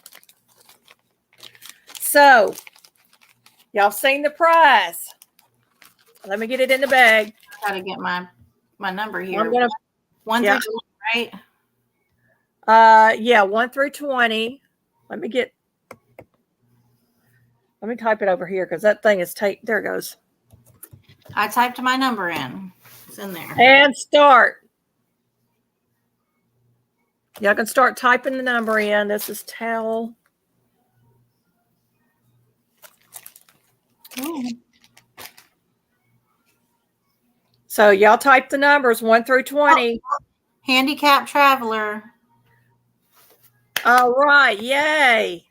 So, y'all seen the prize. Let me get it in the bag. I gotta get my number here. I'm gonna, 1 yeah. through 20, right? Yeah, 1 through 20. Let me type it over here because that thing is there it goes. I typed my number in. It's in there. And start. Y'all can start typing the number in. This is towel. Ooh. So y'all type the numbers 1 through 20. Oh, handicap traveler. All right. Yay.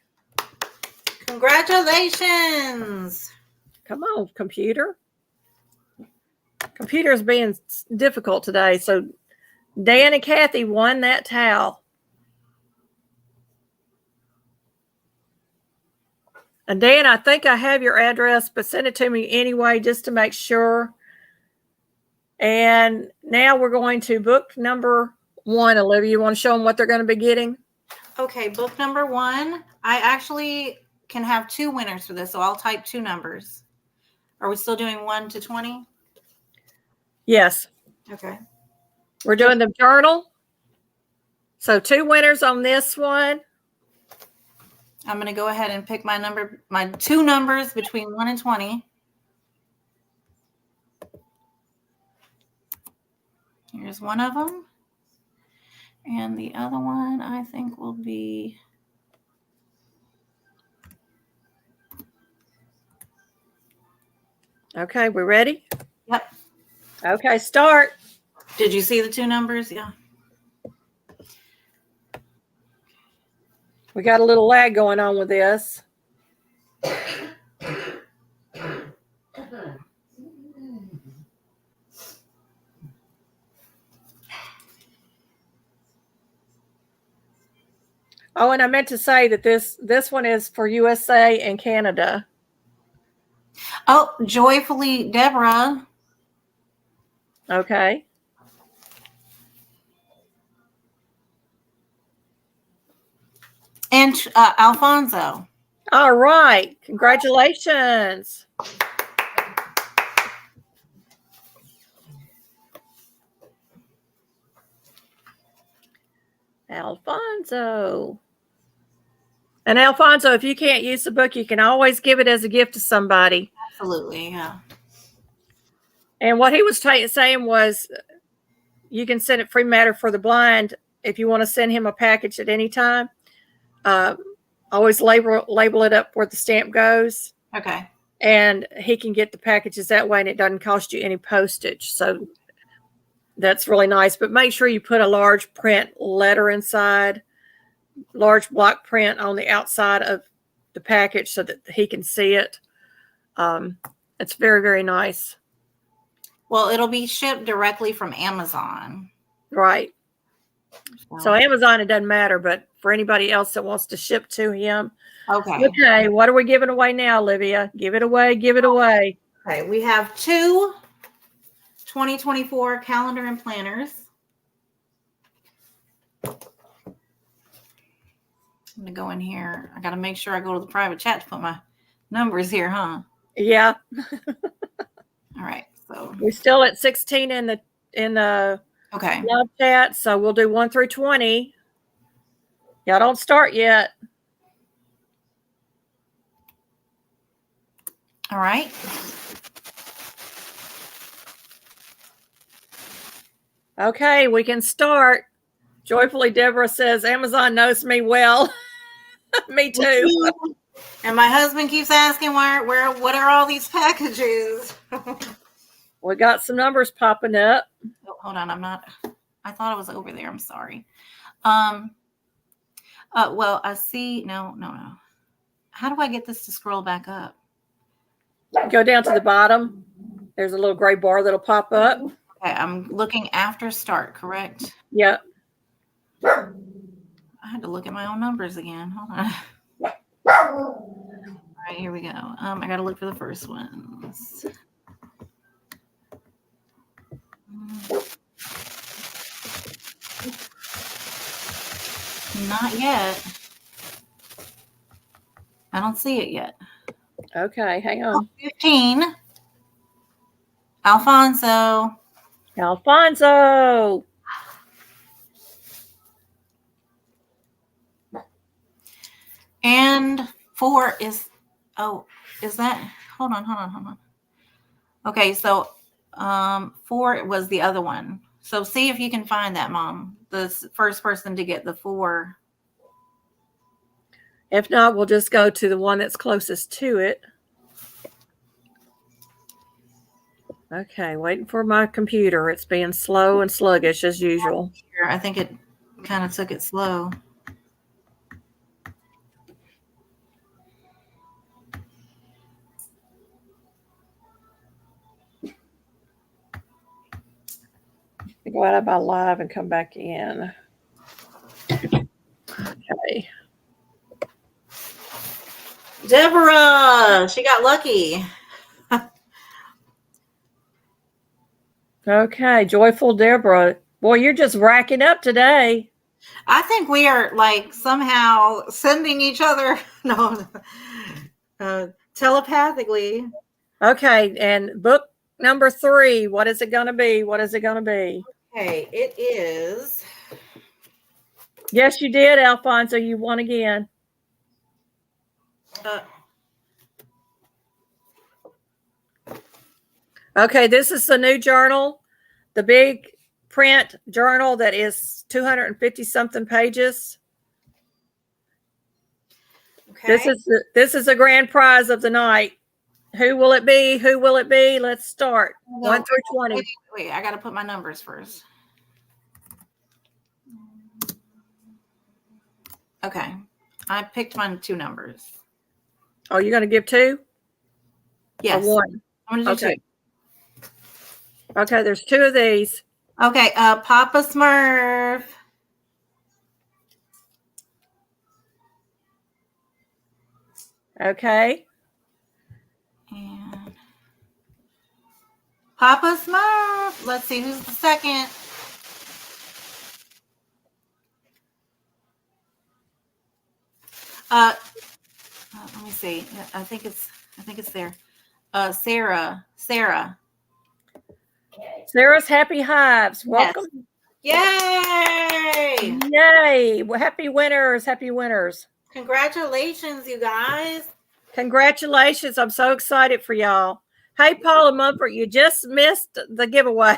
Congratulations. Come on, computer. Computer's being difficult today. So Dan and Kathy won that towel. And Dan, I think I have your address, but send it to me anyway just to make sure. And now we're going to book number 1. Olivia, you want to show them what they're going to be getting? Okay, book number 1. I actually can have 2 winners for this, so I'll type 2 numbers. Are we still doing 1 to 20? Yes. Okay. We're doing the journal. So 2 winners on this one. I'm going to go ahead and pick my 2 numbers between 1 and 20. Here's one of them. And the other one I think will be Okay, we ready? Yep. Okay, start. Did you see the 2 numbers? Yeah. We got a little lag going on with this. Oh, and I meant to say that this one is for USA and Canada. Oh, Joyfully Deborah. Okay. And Alfonso. All right. Congratulations. Alfonso. And Alfonso, if you can't use the book, you can always give it as a gift to somebody. Absolutely, yeah. And what he was saying was you can send it free matter for the blind if you want to send him a package at any time. Always label it up where the stamp goes. Okay. And he can get the packages that way, and it doesn't cost you any postage. So that's really nice. But make sure you put a large print letter inside, large block print on the outside of the package so that he can see it. It's very, very nice. Well, it'll be shipped directly from Amazon. Right. So Amazon, it doesn't matter, but for anybody else that wants to ship to him. Okay. Okay. What are we giving away now, Olivia? Give it away. Give it away. Okay. We have 2 2024 calendar and planners. I'm going to go in here. I got to make sure I go to the private chat to put my numbers here, huh? Yeah. All right. So we're still at 16 in the okay live chat, so we'll do 1 through 20. Y'all don't start yet. All right. Okay, we can start. Joyfully, Deborah says, Amazon knows me well. Me too. And my husband keeps asking what are all these packages? We got some numbers popping up. Oh, hold on, I thought it was over there. I'm sorry. Well, I see. No. How do I get this to scroll back up? Go down to the bottom. There's a little gray bar that'll pop up. Okay, I'm looking after start, correct? Yep. I had to look at my own numbers again. Hold on. All right, here we go. I got to look for the first ones. Not yet. I don't see it yet. Okay, hang on. 15. Alfonso. And 4 is that? Hold on. Okay, so 4 was the other one. So see if you can find that, Mom. The first person to get the 4. If not, we'll just go to the one that's closest to it. Okay, waiting for my computer. It's being slow and sluggish as usual. I think it kind of took it slow. Go out of my live and come back in. Okay. Deborah, she got lucky. Okay, joyful Deborah. Boy, you're just racking up today. I think we are like somehow sending each other telepathically. Okay, and book number 3. What is it going to be? Okay, it is. Yes, you did, Alfonso. You won again. Okay, this is the new journal, the big print journal that is 250 something pages. Okay. This is a grand prize of the night. Who will it be? Let's start. 1 through 20. Wait, I got to put my numbers first. Okay. I picked my 2 numbers. Oh, you're going to give 2? Yes. Or 1? I'm going to do 2. Okay, there's 2 of these. Okay, Papa Smurf. Okay. And Papa Smurf. Let's see who's the second. Let me see. I think it's there. Sarah. Sarah's Happy Hives. Welcome. Yes. Yay! Yay! Well, happy winners. Congratulations, you guys. Congratulations. I'm so excited for y'all. Hey, Paula Mumford, you just missed the giveaway.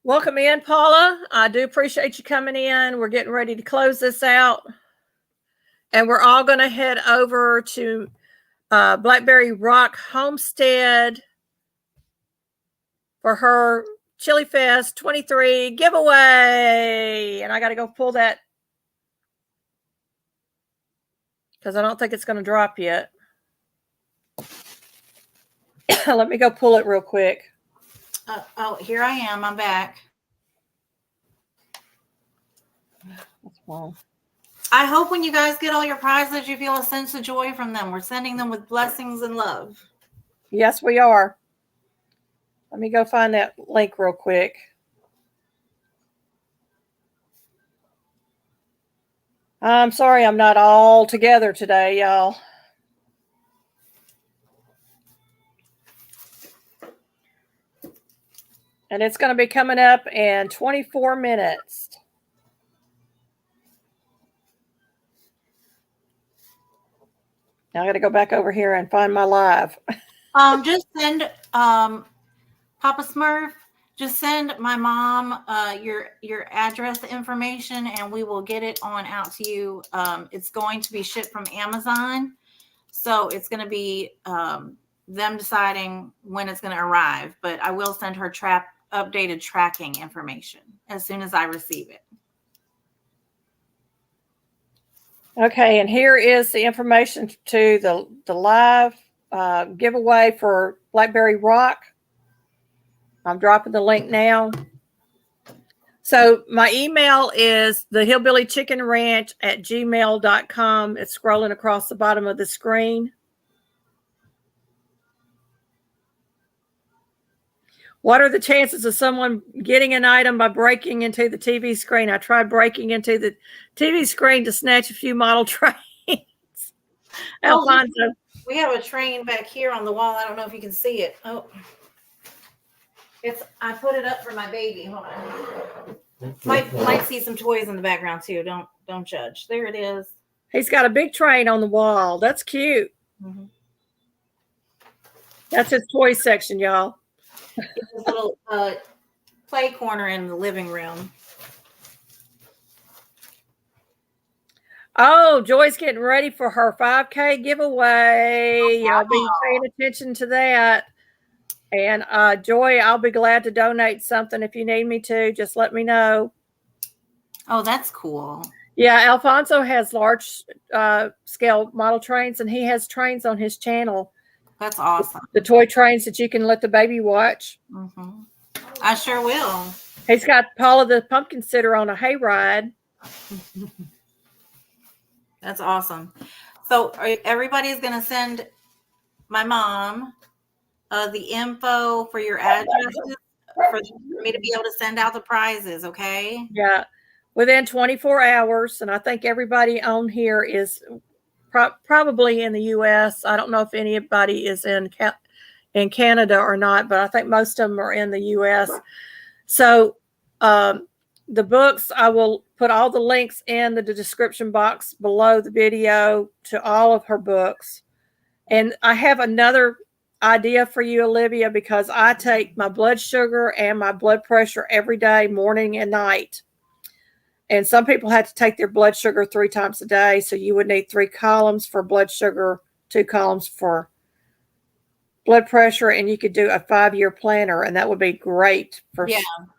Welcome in, Paula. I do appreciate you coming in. We're getting ready to close this out. And we're all going to head over to Blackberry Rock Homestead for her Chili Fest 23 giveaway. And I got to go pull that because I don't think it's going to drop yet. Let me go pull it real quick. Oh, here I am. I'm back. That's wrong. I hope when you guys get all your prizes, you feel a sense of joy from them. We're sending them with blessings and love. Yes, we are. Let me go find that link real quick. I'm sorry I'm not all together today, y'all. And it's going to be coming up in 24 minutes. Now I got to go back over here and find my live. Just send Papa Smurf. Just send my mom your address information, and we will get it on out to you. It's going to be shipped from Amazon, so it's going to be them deciding when it's going to arrive. But I will send her updated tracking information as soon as I receive it. Okay, and here is the information to the live giveaway for Blackberry Rock. I'm dropping the link now. So my email is thehillbillychickenranch@gmail.com. It's scrolling across the bottom of the screen. What are the chances of someone getting an item by breaking into the TV screen? I tried breaking into the TV screen to snatch a few model trains. Alfonso. We have a train back here on the wall. I don't know if you can see it. Oh, I put it up for my baby. Hold on. Might see some toys in the background too. Don't judge. There it is. He's got a big train on the wall. That's cute. Mm-hmm. That's his toy section, y'all. It's a little play corner in the living room. Oh, Joy's getting ready for her 5K giveaway. Y'all be paying attention to that. And Joy, I'll be glad to donate something if you need me to. Just let me know. Oh, that's cool. Yeah, Alfonso has large scale model trains, and he has trains on his channel. That's awesome. The toy trains that you can let the baby watch. Mm-hmm. I sure will. He's got Paula the pumpkin sitter on a hayride. That's awesome. So everybody's going to send my mom the info for your addresses for me to be able to send out the prizes, okay? Yeah, within 24 hours. And I think everybody on here is probably in the U.S. I don't know if anybody is in Canada or not, but I think most of them are in the U.S. So the books, I will put all the links in the description box below the video to all of her books. And I have another idea for you, Olivia, because I take my blood sugar and my blood pressure every day, morning and night. And some people have to take their blood sugar 3 times a day. So you would need 3 columns for blood sugar, 2 columns for blood pressure, and you could do a 5-year planner, and that would be great for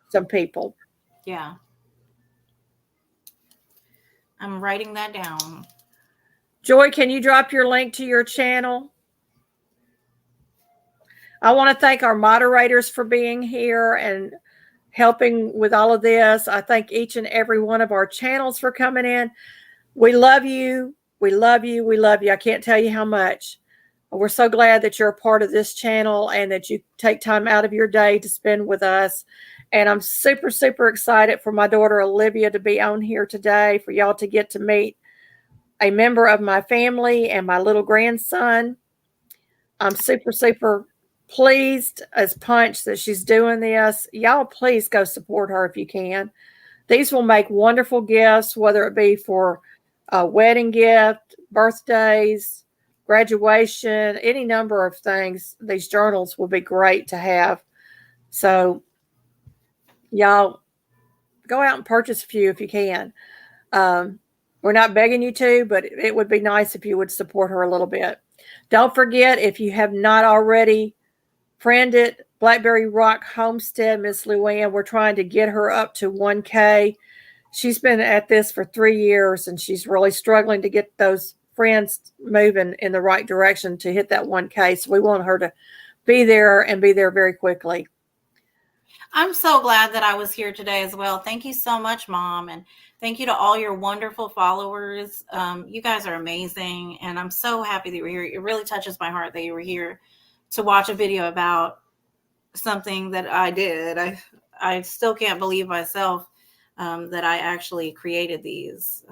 some people. Yeah. I'm writing that down. Joy, can you drop your link to your channel? I want to thank our moderators for being here and helping with all of this. I thank each and every one of our channels for coming in. We love you. We love you. We love you. I can't tell you how much. We're so glad that you're a part of this channel and that you take time out of your day to spend with us. And I'm super, super excited for my daughter Olivia to be on here today, for y'all to get to meet a member of my family and my little grandson. I'm super, super pleased as punch that she's doing this. Y'all please go support her if you can. These will make wonderful gifts, whether it be for a wedding gift, birthdays, graduation, any number of things. These journals will be great to have. So, y'all go out and purchase a few if you can. We're not begging you to, but it would be nice if you would support her a little bit. Don't forget, if you have not already friended Blackberry Rock Homestead, Miss Luann, we're trying to get her up to 1K. She's been at this for 3 years, and she's really struggling to get those friends moving in the right direction to hit that 1K. So we want her to be there and be there very quickly. I'm so glad that I was here today as well. Thank you so much, Mom. And thank you to all your wonderful followers. You guys are amazing. And I'm so happy that you were here. It really touches my heart that you were here to watch a video about something that I did. I still can't believe myself that I actually created these.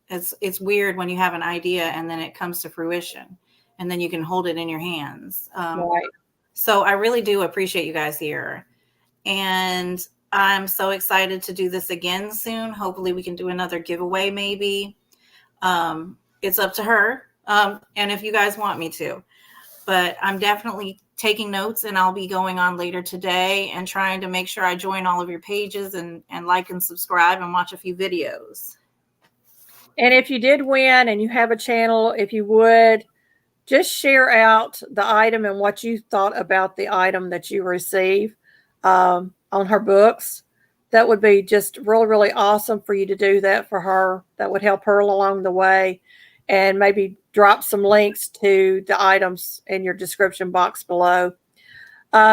It's weird when you have an idea and then it comes to fruition and then you can hold it in your hands. Right. So I really do appreciate you guys here. And I'm so excited to do this again soon. Hopefully we can do another giveaway maybe. It's up to her. And if you guys want me to. But I'm definitely taking notes, and I'll be going on later today and trying to make sure I join all of your pages and like and subscribe and watch a few videos. And if you did win and you have a channel, if you would, just share out the item and what you thought about the item that you receive on her books. That would be just really, really awesome for you to do that for her. That would help her along the way. And maybe drop some links to the items in your description box below.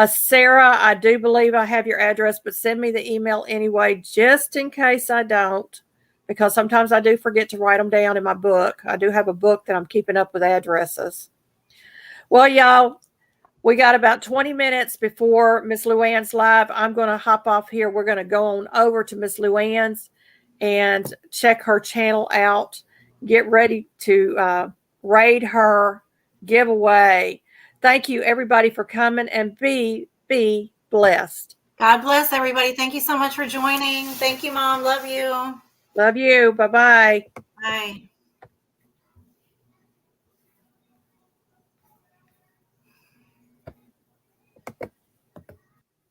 Sarah, I do believe I have your address, but send me the email anyway, just in case I don't, because sometimes I do forget to write them down in my book. I do have a book that I'm keeping up with addresses. Well, y'all, we got about 20 minutes before Miss Luann's live. I'm going to hop off here. We're going to go on over to Miss Luann's and check her channel out. Get ready to raid her giveaway. Thank you, everybody, for coming, and be blessed. God bless everybody. Thank you so much for joining. Thank you, Mom. Love you. Love you. Bye-bye. Bye.